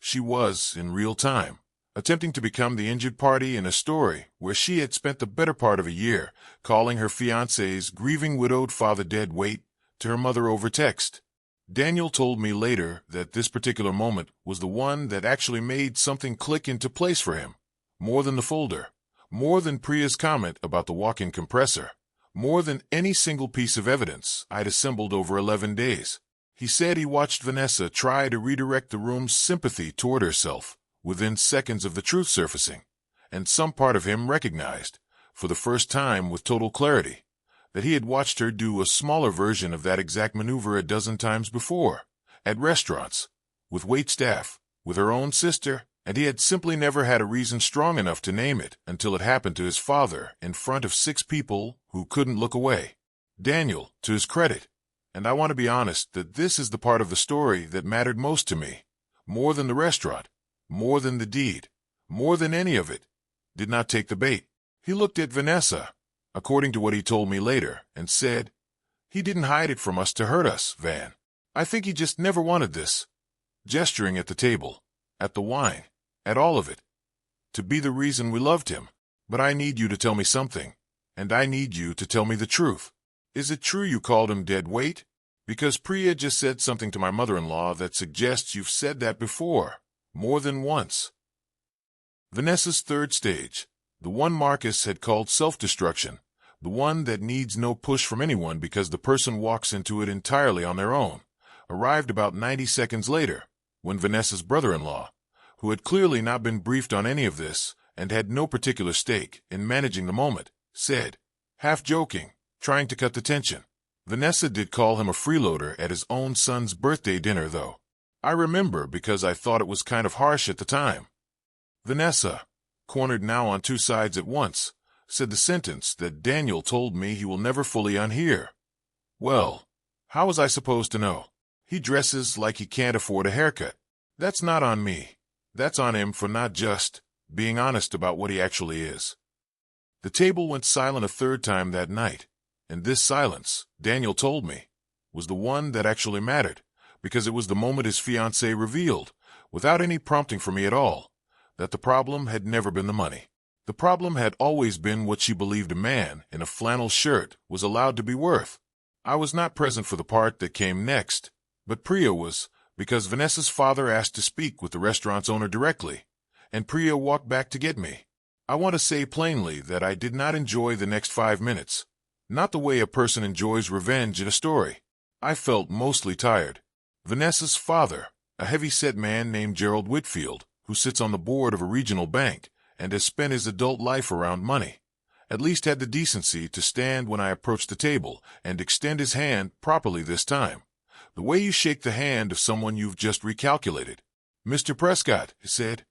She was, in real time, attempting to become the injured party in a story where she had spent the better part of a year calling her fiancé's grieving widowed father dead weight to her mother over text. Daniel told me later that this particular moment was the one that actually made something click into place for him, more than the folder. More than Priya's comment about the walk-in compressor, more than any single piece of evidence I'd assembled over 11 days. He said he watched Vanessa try to redirect the room's sympathy toward herself within seconds of the truth surfacing, and some part of him recognized, for the first time with total clarity, that he had watched her do a smaller version of that exact maneuver a dozen times before, at restaurants, with waitstaff, with her own sister, and he had simply never had a reason strong enough to name it until it happened to his father in front of 6 people who couldn't look away. Daniel, to his credit, and I want to be honest that this is the part of the story that mattered most to me, more than the restaurant, more than the deed, more than any of it, did not take the bait. He looked at Vanessa, according to what he told me later, and said, "He didn't hide it from us to hurt us, Van. I think he just never wanted this," gesturing at the table, at the wine, at all of it, "to be the reason we loved him. But I need you to tell me something, and I need you to tell me the truth. Is it true you called him dead weight? Because Priya just said something to my mother-in-law that suggests you've said that before, more than once." Vanessa's third stage, the one Marcus had called self-destruction, the one that needs no push from anyone because the person walks into it entirely on their own, arrived about 90 seconds later, when Vanessa's brother-in-law, who had clearly not been briefed on any of this and had no particular stake in managing the moment, said, half joking, trying to cut the tension, "Vanessa did call him a freeloader at his own son's birthday dinner, though. I remember because I thought it was kind of harsh at the time." Vanessa, cornered now on 2 sides at once, said the sentence that Daniel told me he will never fully unhear. "Well, how was I supposed to know? He dresses like he can't afford a haircut. That's not on me. That's on him for not just being honest about what he actually is." The table went silent a third time that night, and this silence, Daniel told me, was the one that actually mattered, because it was the moment his fiancée revealed, without any prompting from me at all, that the problem had never been the money. The problem had always been what she believed a man in a flannel shirt was allowed to be worth. I was not present for the part that came next, but Priya was, because Vanessa's father asked to speak with the restaurant's owner directly, and Priya walked back to get me. I want to say plainly that I did not enjoy the next 5 minutes, not the way a person enjoys revenge in a story. I felt mostly tired. Vanessa's father, a heavy-set man named Gerald Whitfield, who sits on the board of a regional bank and has spent his adult life around money, at least had the decency to stand when I approached the table and extend his hand properly this time, the way you shake the hand of someone you've just recalculated. "Mr. Prescott," he said,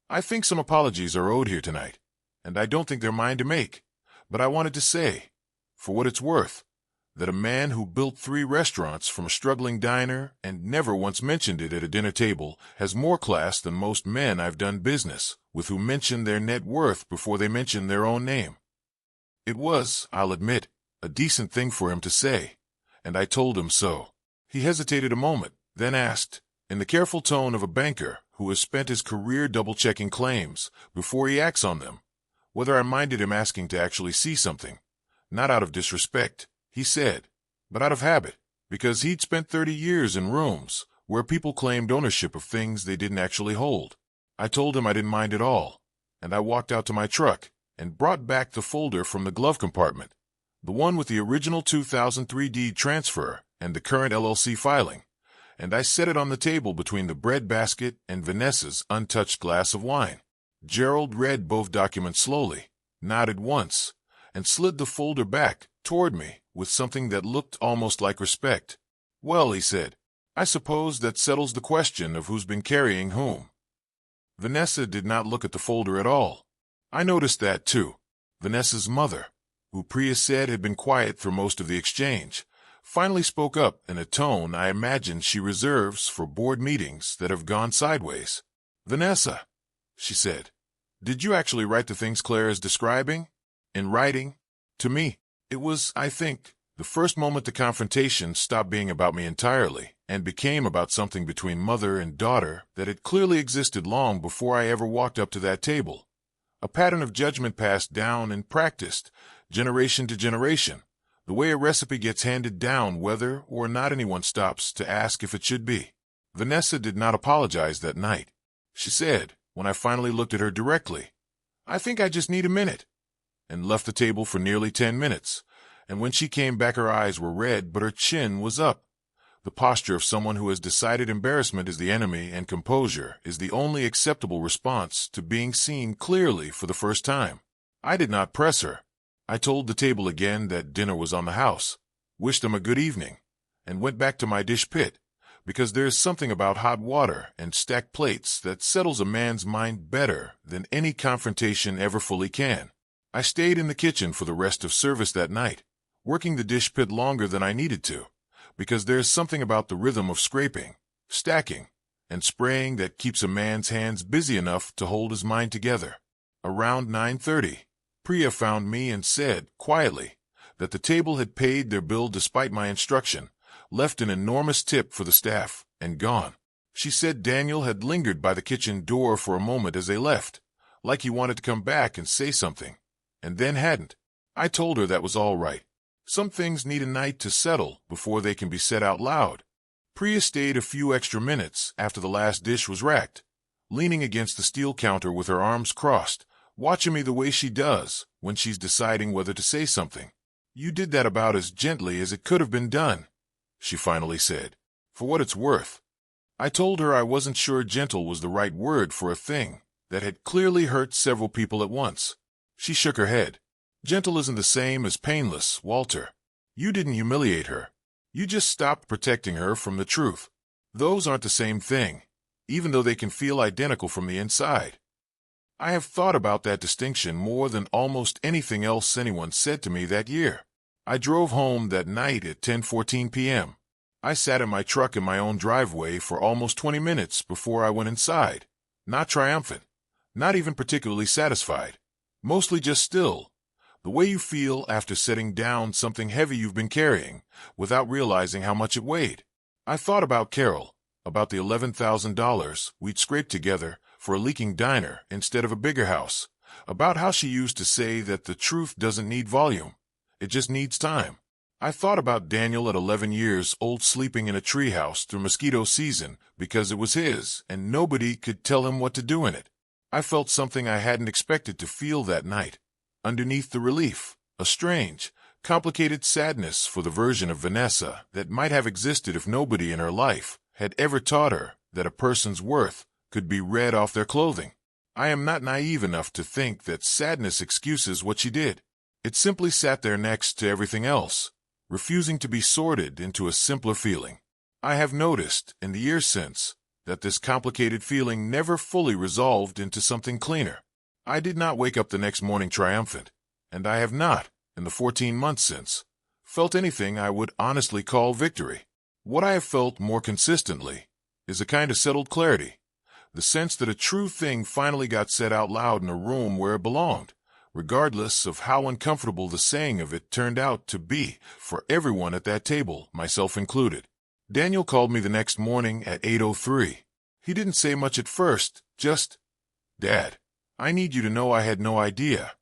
"I think some apologies are owed here tonight, and I don't think they're mine to make, but I wanted to say, for what it's worth, that a man who built 3 restaurants from a struggling diner and never once mentioned it at a dinner table has more class than most men I've done business with who mention their net worth before they mention their own name." It was, I'll admit, a decent thing for him to say, and I told him so. He hesitated a moment, then asked, in the careful tone of a banker who has spent his career double-checking claims before he acts on them, whether I minded him asking to actually see something. Not out of disrespect, he said, but out of habit, because he'd spent 30 years in rooms where people claimed ownership of things they didn't actually hold. I told him I didn't mind at all, and I walked out to my truck and brought back the folder from the glove compartment, the one with the original 2003 deed transfer and the current LLC filing, and I set it on the table between the bread basket and Vanessa's untouched glass of wine. Gerald read both documents slowly, nodded once, and slid the folder back toward me with something that looked almost like respect. "Well," he said, "I suppose that settles the question of who's been carrying whom." Vanessa did not look at the folder at all. I noticed that, too. Vanessa's mother, who Priya said had been quiet through most of the exchange, finally spoke up in a tone I imagine she reserves for board meetings that have gone sideways. "Vanessa," she said, "did you actually write the things Claire is describing? In writing? To me, it was, I think, the first moment the confrontation stopped being about me entirely and became about something between mother and daughter that had clearly existed long before I ever walked up to that table. A pattern of judgment passed down and practiced, generation to generation, the way a recipe gets handed down whether or not anyone stops to ask if it should be. Vanessa did not apologize that night. She said, when I finally looked at her directly, "I think I just need a minute," and left the table for nearly 10 minutes, and when she came back her eyes were red but her chin was up. The posture of someone who has decided embarrassment is the enemy and composure is the only acceptable response to being seen clearly for the first time. I did not press her. I told the table again that dinner was on the house, wished them a good evening, and went back to my dish pit, because there's something about hot water and stacked plates that settles a man's mind better than any confrontation ever fully can. I stayed in the kitchen for the rest of service that night, working the dish pit longer than I needed to, because there's something about the rhythm of scraping, stacking, and spraying that keeps a man's hands busy enough to hold his mind together. Around 9:30, Priya found me and said, quietly, that the table had paid their bill despite my instruction, left an enormous tip for the staff, and gone. She said Daniel had lingered by the kitchen door for a moment as they left, like he wanted to come back and say something, and then hadn't. I told her that was all right. Some things need a night to settle before they can be said out loud. Priya stayed a few extra minutes after the last dish was racked, leaning against the steel counter with her arms crossed, watching me the way she does when she's deciding whether to say something. "You did that about as gently as it could have been done," she finally said. "For what it's worth." I told her I wasn't sure gentle was the right word for a thing that had clearly hurt several people at once. She shook her head. "Gentle isn't the same as painless, Walter. You didn't humiliate her. You just stopped protecting her from the truth. Those aren't the same thing, even though they can feel identical from the inside." I have thought about that distinction more than almost anything else anyone said to me that year. I drove home that night at 10:14 p.m. I sat in my truck in my own driveway for almost 20 minutes before I went inside, not triumphant, not even particularly satisfied, mostly just still, the way you feel after setting down something heavy you've been carrying without realizing how much it weighed. I thought about Carol, about the $11,000 we'd scraped together for a leaking diner instead of a bigger house, about how she used to say that the truth doesn't need volume, it just needs time. I thought about Daniel at 11 years old sleeping in a treehouse through mosquito season because it was his and nobody could tell him what to do in it. I felt something I hadn't expected to feel that night. Underneath the relief, a strange, complicated sadness for the version of Vanessa that might have existed if nobody in her life had ever taught her that a person's worth could be read off their clothing. I am not naive enough to think that sadness excuses what she did. It simply sat there next to everything else, refusing to be sorted into a simpler feeling. I have noticed, in the years since, that this complicated feeling never fully resolved into something cleaner. I did not wake up the next morning triumphant, and I have not, in the 14 months since, felt anything I would honestly call victory. What I have felt more consistently is a kind of settled clarity, the sense that a true thing finally got said out loud in a room where it belonged, regardless of how uncomfortable the saying of it turned out to be for everyone at that table, myself included. Daniel called me the next morning at 8:03. He didn't say much at first, just, "Dad, I need you to know I had no idea."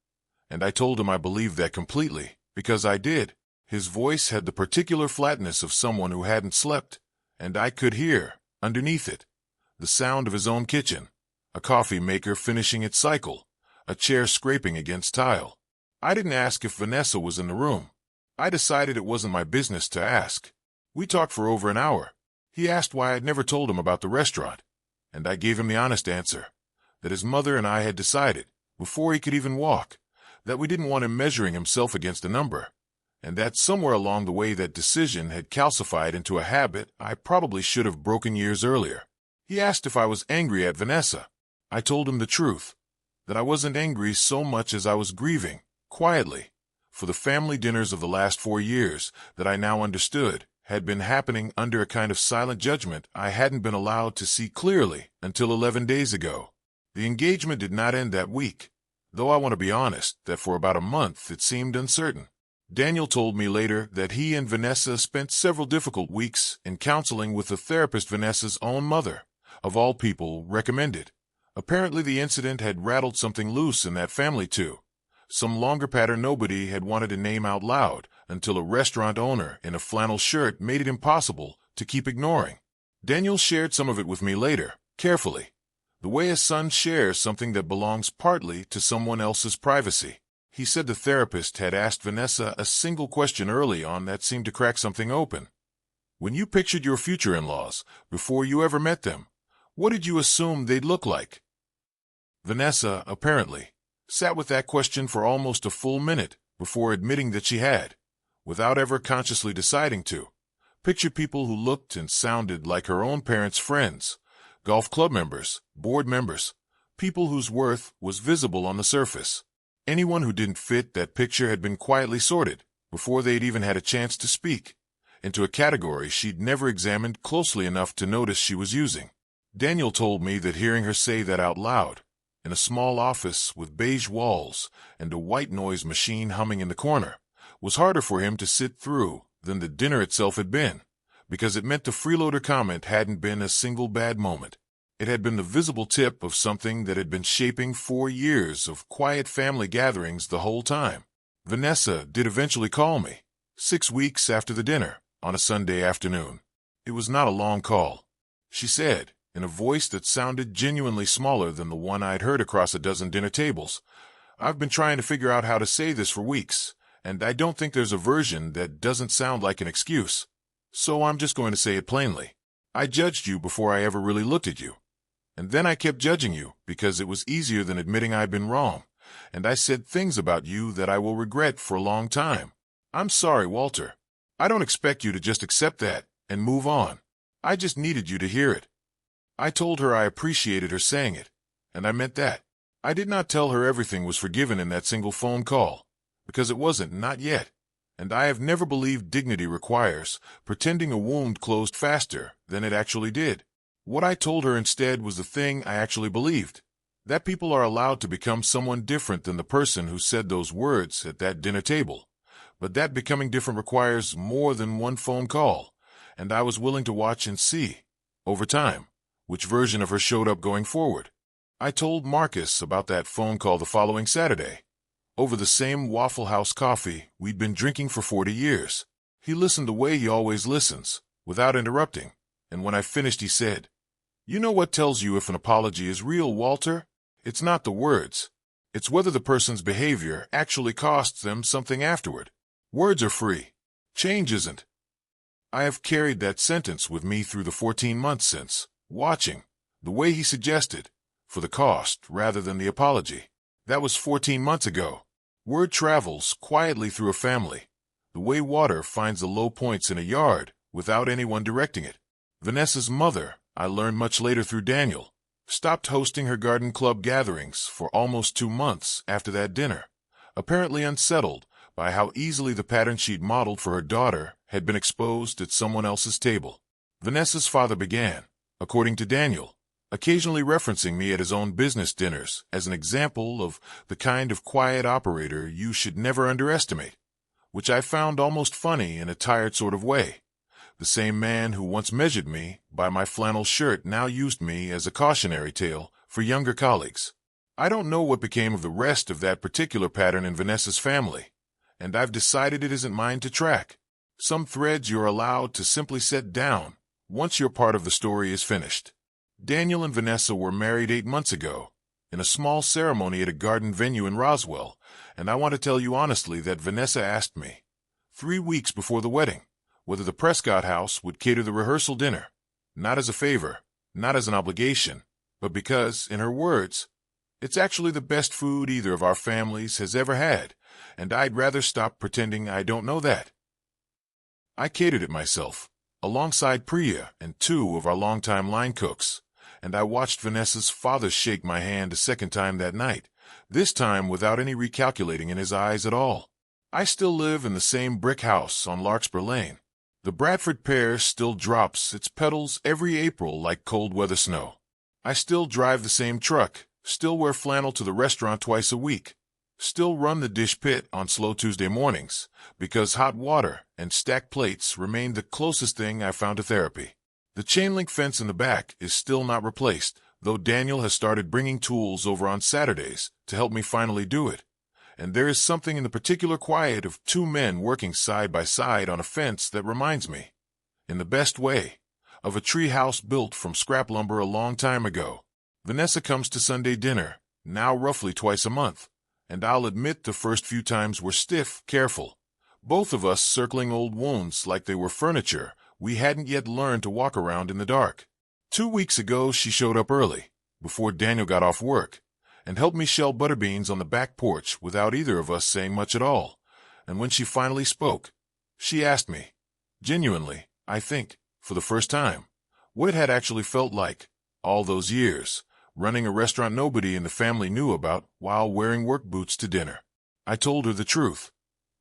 And I told him I believed that completely, because I did. His voice had the particular flatness of someone who hadn't slept, and I could hear, underneath it, the sound of his own kitchen, a coffee maker finishing its cycle, a chair scraping against tile. I didn't ask if Vanessa was in the room. I decided it wasn't my business to ask. We talked for over an hour. He asked why I'd never told him about the restaurant, and I gave him the honest answer, that his mother and I had decided, before he could even walk, that we didn't want him measuring himself against a number, and that somewhere along the way that decision had calcified into a habit I probably should have broken years earlier. He asked if I was angry at Vanessa. I told him the truth, that I wasn't angry so much as I was grieving, quietly, for the family dinners of the last 4 years that I now understood had been happening under a kind of silent judgment I hadn't been allowed to see clearly until 11 days ago. The engagement did not end that week, though I want to be honest that for about a month it seemed uncertain. Daniel told me later that he and Vanessa spent several difficult weeks in counseling with the therapist Vanessa's own mother, of all people, recommended. Apparently the incident had rattled something loose in that family too, some longer pattern nobody had wanted to name out loud until a restaurant owner in a flannel shirt made it impossible to keep ignoring. Daniel shared some of it with me later, carefully, the way a son shares something that belongs partly to someone else's privacy. He said the therapist had asked Vanessa a single question early on that seemed to crack something open. When you pictured your future in-laws, before you ever met them, what did you assume they'd look like? Vanessa, apparently, sat with that question for almost a full minute before admitting that she had, without ever consciously deciding to, Picture people who looked and sounded like her own parents' friends, golf club members, board members, people whose worth was visible on the surface. Anyone who didn't fit that picture had been quietly sorted, before they'd even had a chance to speak, into a category she'd never examined closely enough to notice she was using. Daniel told me that hearing her say that out loud, in a small office with beige walls and a white noise machine humming in the corner, was harder for him to sit through than the dinner itself had been, because it meant the freeloader comment hadn't been a single bad moment. It had been the visible tip of something that had been shaping 4 years of quiet family gatherings the whole time. Vanessa did eventually call me, 6 weeks after the dinner, on a Sunday afternoon. It was not a long call. She said, in a voice that sounded genuinely smaller than the one I'd heard across a dozen dinner tables, "I've been trying to figure out how to say this for weeks, and I don't think there's a version that doesn't sound like an excuse. So I'm just going to say it plainly. I judged you before I ever really looked at you. And then I kept judging you because it was easier than admitting I'd been wrong, and I said things about you that I will regret for a long time. I'm sorry, Walter. I don't expect you to just accept that and move on. I just needed you to hear it." I told her I appreciated her saying it, and I meant that. I did not tell her everything was forgiven in that single phone call, because it wasn't, not yet, and I have never believed dignity requires pretending a wound closed faster than it actually did. What I told her instead was the thing I actually believed, that people are allowed to become someone different than the person who said those words at that dinner table, but that becoming different requires more than one phone call, and I was willing to watch and see, over time, which version of her showed up going forward. I told Marcus about that phone call the following Saturday, over the same Waffle House coffee we'd been drinking for 40 years. He listened the way he always listens, without interrupting, and when I finished he said, "You know what tells you if an apology is real, Walter? It's not the words. It's whether the person's behavior actually costs them something afterward. Words are free. Change isn't." I have carried that sentence with me through the 14 months since, watching, the way he suggested, for the cost rather than the apology. That was 14 months ago. Word travels quietly through a family, the way water finds the low points in a yard without anyone directing it. Vanessa's mother, I learned much later through Daniel, stopped hosting her garden club gatherings for almost 2 months after that dinner, apparently unsettled by how easily the pattern she'd modeled for her daughter had been exposed at someone else's table. Vanessa's father began, according to Daniel, occasionally referencing me at his own business dinners as an example of the kind of quiet operator you should never underestimate, which I found almost funny in a tired sort of way. The same man who once measured me by my flannel shirt now used me as a cautionary tale for younger colleagues. I don't know what became of the rest of that particular pattern in Vanessa's family, and I've decided it isn't mine to track. Some threads you're allowed to simply set down once your part of the story is finished. Daniel and Vanessa were married 8 months ago, in a small ceremony at a garden venue in Roswell, and I want to tell you honestly that Vanessa asked me, 3 weeks before the wedding, whether the Prescott house would cater the rehearsal dinner, not as a favor, not as an obligation, but because, in her words, "It's actually the best food either of our families has ever had, and I'd rather stop pretending I don't know that." I catered it myself, alongside Priya and 2 of our longtime line cooks, and I watched Vanessa's father shake my hand a second time that night, this time without any recalculating in his eyes at all. I still live in the same brick house on Larkspur Lane. The Bradford pear still drops its petals every April like cold weather snow. I still drive the same truck, still wear flannel to the restaurant twice a week, still run the dish pit on slow Tuesday mornings, because hot water and stacked plates remain the closest thing I found to therapy. The chain-link fence in the back is still not replaced, though Daniel has started bringing tools over on Saturdays to help me finally do it. And there is something in the particular quiet of 2 men working side by side on a fence that reminds me, in the best way, of a tree house built from scrap lumber a long time ago. Vanessa comes to Sunday dinner, now roughly twice a month, and I'll admit the first few times were stiff, careful, both of us circling old wounds like they were furniture we hadn't yet learned to walk around in the dark. 2 weeks ago she showed up early, before Daniel got off work, and helped me shell butterbeans on the back porch without either of us saying much at all. And when she finally spoke, she asked me, genuinely, I think, for the first time, what it had actually felt like, all those years, running a restaurant nobody in the family knew about while wearing work boots to dinner. I told her the truth,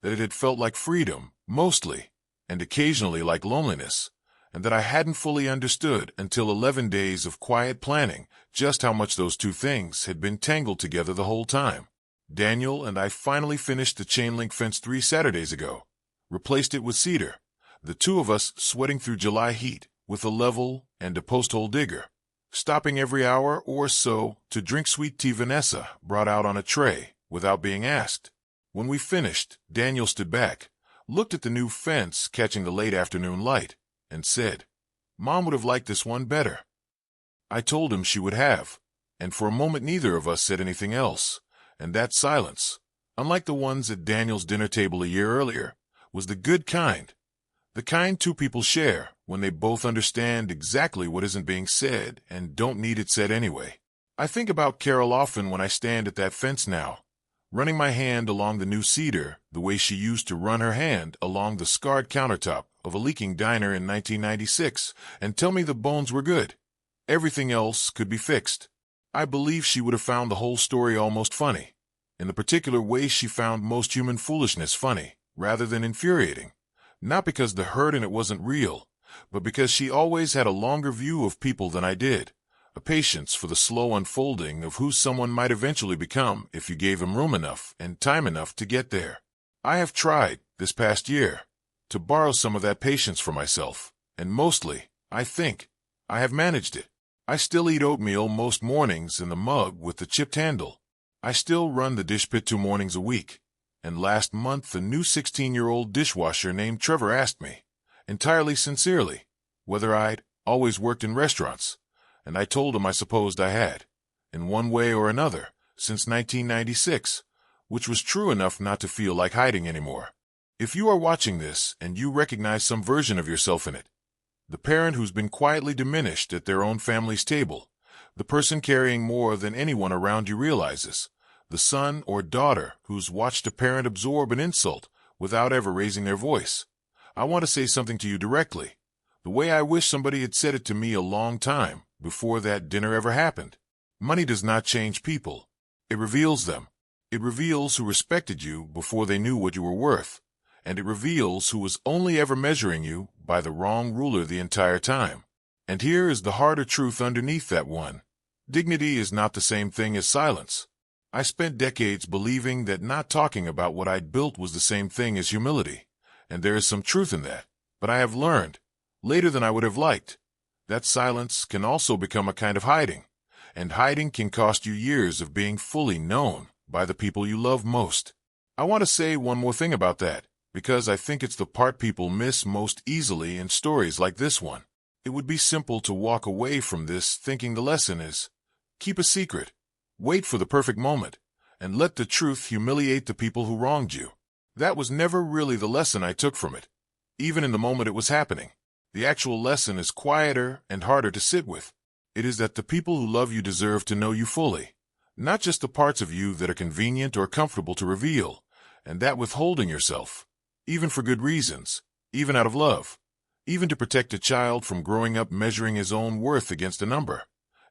that it had felt like freedom, mostly, and occasionally like loneliness, and that I hadn't fully understood until 11 days of quiet planning just how much those two things had been tangled together the whole time. Daniel and I finally finished the chain link fence 3 Saturdays ago, replaced it with cedar, the two of us sweating through July heat with a level and a post-hole digger, stopping every hour or so to drink sweet tea Vanessa brought out on a tray without being asked. When we finished, Daniel stood back, looked at the new fence catching the late afternoon light, and said, "Mom would have liked this one better." I told him she would have, and for a moment neither of us said anything else, and that silence, unlike the ones at Daniel's dinner table a year earlier, was the good kind, the kind two people share when they both understand exactly what isn't being said and don't need it said anyway. I think about Carol often when I stand at that fence now, running my hand along the new cedar the way she used to run her hand along the scarred countertop of a leaking diner in 1996 and tell me the bones were good. Everything else could be fixed. I believe she would have found the whole story almost funny, in the particular way she found most human foolishness funny, rather than infuriating. Not because the hurt in it wasn't real, but because she always had a longer view of people than I did, a patience for the slow unfolding of who someone might eventually become if you gave him room enough and time enough to get there. I have tried, this past year, to borrow some of that patience for myself, and mostly, I think, I have managed it. I still eat oatmeal most mornings in the mug with the chipped handle. I still run the dish pit 2 mornings a week. And last month a new 16-year-old dishwasher named Trevor asked me, entirely sincerely, whether I'd always worked in restaurants, and I told him I supposed I had, in one way or another, since 1996, which was true enough not to feel like hiding anymore. If you are watching this and you recognize some version of yourself in it, the parent who's been quietly diminished at their own family's table, the person carrying more than anyone around you realizes, the son or daughter who's watched a parent absorb an insult without ever raising their voice, I want to say something to you directly, the way I wish somebody had said it to me a long time before that dinner ever happened. Money does not change people. It reveals them. It reveals who respected you before they knew what you were worth, and it reveals who was only ever measuring you by the wrong ruler the entire time. And here is the harder truth underneath that one. Dignity is not the same thing as silence. I spent decades believing that not talking about what I'd built was the same thing as humility, and there is some truth in that, but I have learned, later than I would have liked, that silence can also become a kind of hiding, and hiding can cost you years of being fully known by the people you love most. I want to say one more thing about that, because I think it's the part people miss most easily in stories like this one. It would be simple to walk away from this thinking the lesson is, keep a secret. Wait for the perfect moment, and let the truth humiliate the people who wronged you. That was never really the lesson I took from it, even in the moment it was happening. The actual lesson is quieter and harder to sit with. It is that the people who love you deserve to know you fully, not just the parts of you that are convenient or comfortable to reveal, and that withholding yourself, even for good reasons, even out of love, even to protect a child from growing up measuring his own worth against a number,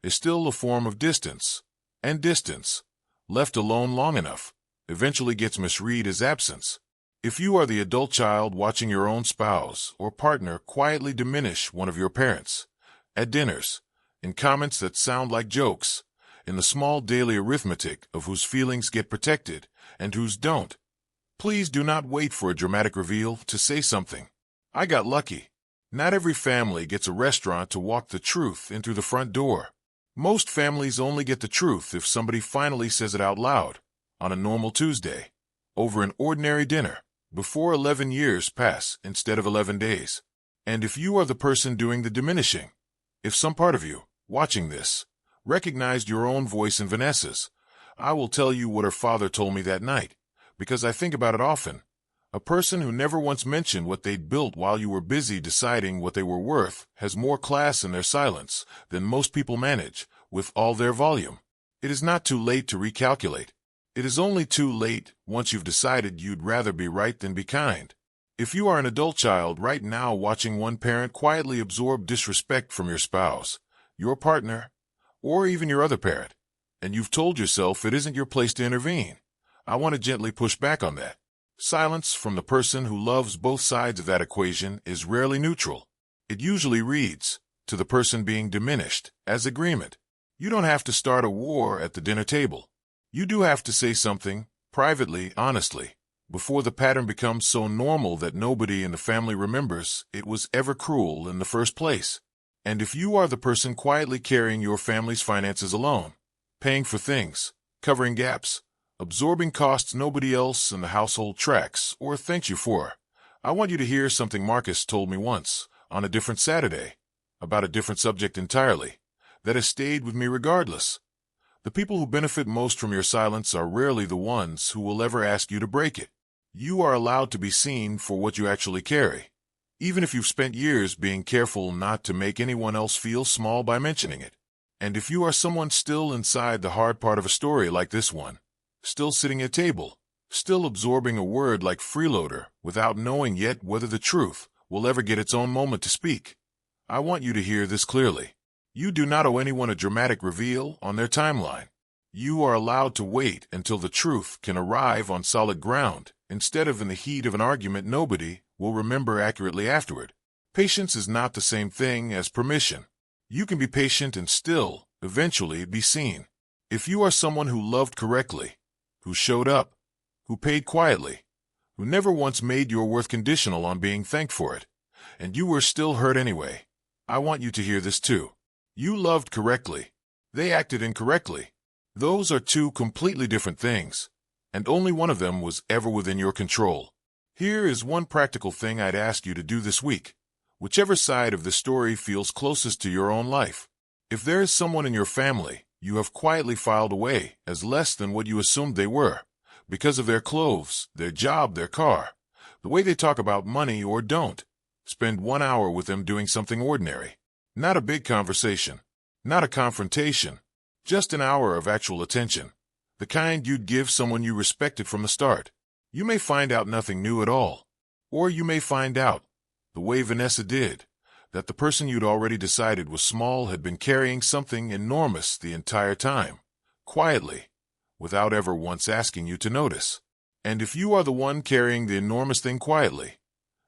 is still a form of distance. And distance, left alone long enough, eventually gets misread as absence. If you are the adult child watching your own spouse or partner quietly diminish one of your parents, at dinners, in comments that sound like jokes, in the small daily arithmetic of whose feelings get protected and whose don't, please do not wait for a dramatic reveal to say something. I got lucky. Not every family gets a restaurant to walk the truth in through the front door. Most families only get the truth if somebody finally says it out loud, on a normal Tuesday, over an ordinary dinner, before 11 years pass instead of 11 days. And if you are the person doing the diminishing, if some part of you, watching this, recognized your own voice in Vanessa's, I will tell you what her father told me that night, because I think about it often. A person who never once mentioned what they'd built while you were busy deciding what they were worth has more class in their silence than most people manage, with all their volume. It is not too late to recalculate. It is only too late once you've decided you'd rather be right than be kind. If you are an adult child right now watching one parent quietly absorb disrespect from your spouse, your partner, or even your other parent, and you've told yourself it isn't your place to intervene, I want to gently push back on that. Silence from the person who loves both sides of that equation is rarely neutral. It usually reads, to the person being diminished, as agreement. You don't have to start a war at the dinner table. You do have to say something, privately, honestly, before the pattern becomes so normal that nobody in the family remembers it was ever cruel in the first place. And if you are the person quietly carrying your family's finances alone, paying for things, covering gaps, absorbing costs nobody else in the household tracks or thanks you for, I want you to hear something Marcus told me once, on a different Saturday, about a different subject entirely, that has stayed with me regardless. The people who benefit most from your silence are rarely the ones who will ever ask you to break it. You are allowed to be seen for what you actually carry, even if you've spent years being careful not to make anyone else feel small by mentioning it. And if you are someone still inside the hard part of a story like this one, still sitting at table, still absorbing a word like freeloader without knowing yet whether the truth will ever get its own moment to speak, I want you to hear this clearly. You do not owe anyone a dramatic reveal on their timeline. You are allowed to wait until the truth can arrive on solid ground, instead of in the heat of an argument nobody will remember accurately afterward. Patience is not the same thing as permission. You can be patient and still, eventually, be seen. If you are someone who loved correctly, who showed up, who paid quietly, who never once made your worth conditional on being thanked for it, and you were still hurt anyway, I want you to hear this too. You loved correctly. They acted incorrectly. Those are two completely different things, and only one of them was ever within your control. Here is one practical thing I'd ask you to do this week, whichever side of the story feels closest to your own life. If there is someone in your family you have quietly filed away as less than what you assumed they were, because of their clothes, their job, their car, the way they talk about money or don't, spend 1 hour with them doing something ordinary. Not a big conversation, not a confrontation, just an hour of actual attention, the kind you'd give someone you respected from the start. You may find out nothing new at all, or you may find out, the way Vanessa did, that the person you'd already decided was small had been carrying something enormous the entire time, quietly, without ever once asking you to notice. And if you are the one carrying the enormous thing quietly,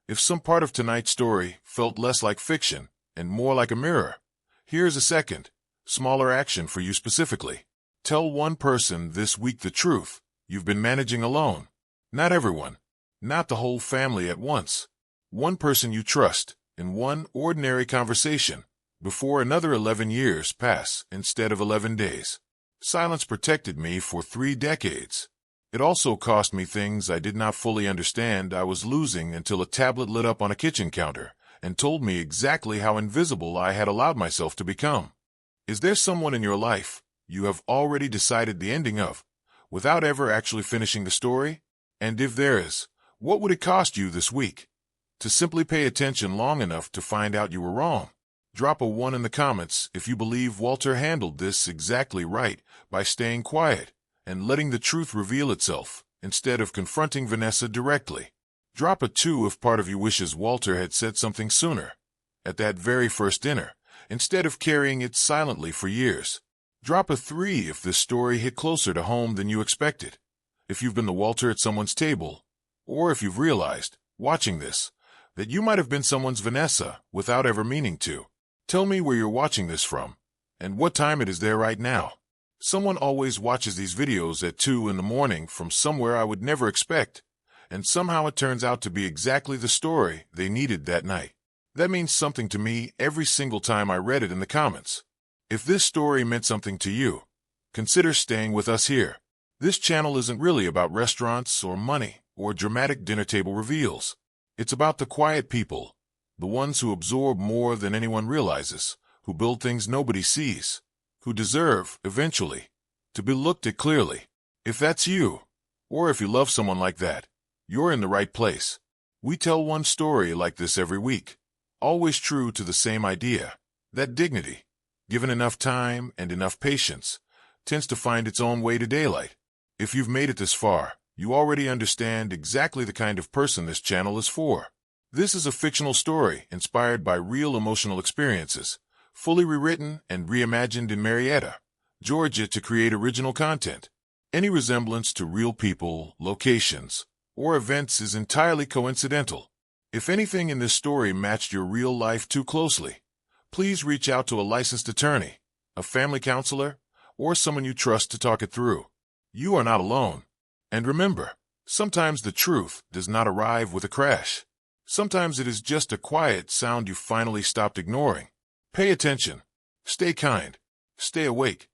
if some part of tonight's story felt less like fiction and more like a mirror, here's a second, smaller action for you specifically. Tell one person this week the truth you've been managing alone. Not everyone, not the whole family at once. One person you trust, in one ordinary conversation, before another 11 years pass instead of 11 days. Silence protected me for 3 decades. It also cost me things I did not fully understand I was losing until a tablet lit up on a kitchen counter and told me exactly how invisible I had allowed myself to become. Is there someone in your life you have already decided the ending of, without ever actually finishing the story? And if there is, what would it cost you this week? To simply pay attention long enough to find out you were wrong. Drop a 1 in the comments if you believe Walter handled this exactly right by staying quiet and letting the truth reveal itself, instead of confronting Vanessa directly. Drop a 2 if part of you wishes Walter had said something sooner, at that very first dinner, instead of carrying it silently for years. Drop a 3 if this story hit closer to home than you expected. If you've been the Walter at someone's table, or if you've realized, watching this, that you might have been someone's Vanessa without ever meaning to. Tell me where you're watching this from, and what time it is there right now. Someone always watches these videos at 2 in the morning from somewhere I would never expect, and somehow it turns out to be exactly the story they needed that night. That means something to me every single time I read it in the comments. If this story meant something to you, consider staying with us here. This channel isn't really about restaurants or money or dramatic dinner table reveals. It's about the quiet people, the ones who absorb more than anyone realizes, who build things nobody sees, who deserve, eventually, to be looked at clearly. If that's you, or if you love someone like that, you're in the right place. We tell one story like this every week, always true to the same idea, that dignity, given enough time and enough patience, tends to find its own way to daylight. If you've made it this far, you already understand exactly the kind of person this channel is for. This is a fictional story inspired by real emotional experiences, fully rewritten and reimagined in Marietta, Georgia to create original content. Any resemblance to real people, locations, or events is entirely coincidental. If anything in this story matched your real life too closely, please reach out to a licensed attorney, a family counselor, or someone you trust to talk it through. You are not alone. And remember, sometimes the truth does not arrive with a crash. Sometimes it is just a quiet sound you finally stopped ignoring. Pay attention. Stay kind. Stay awake.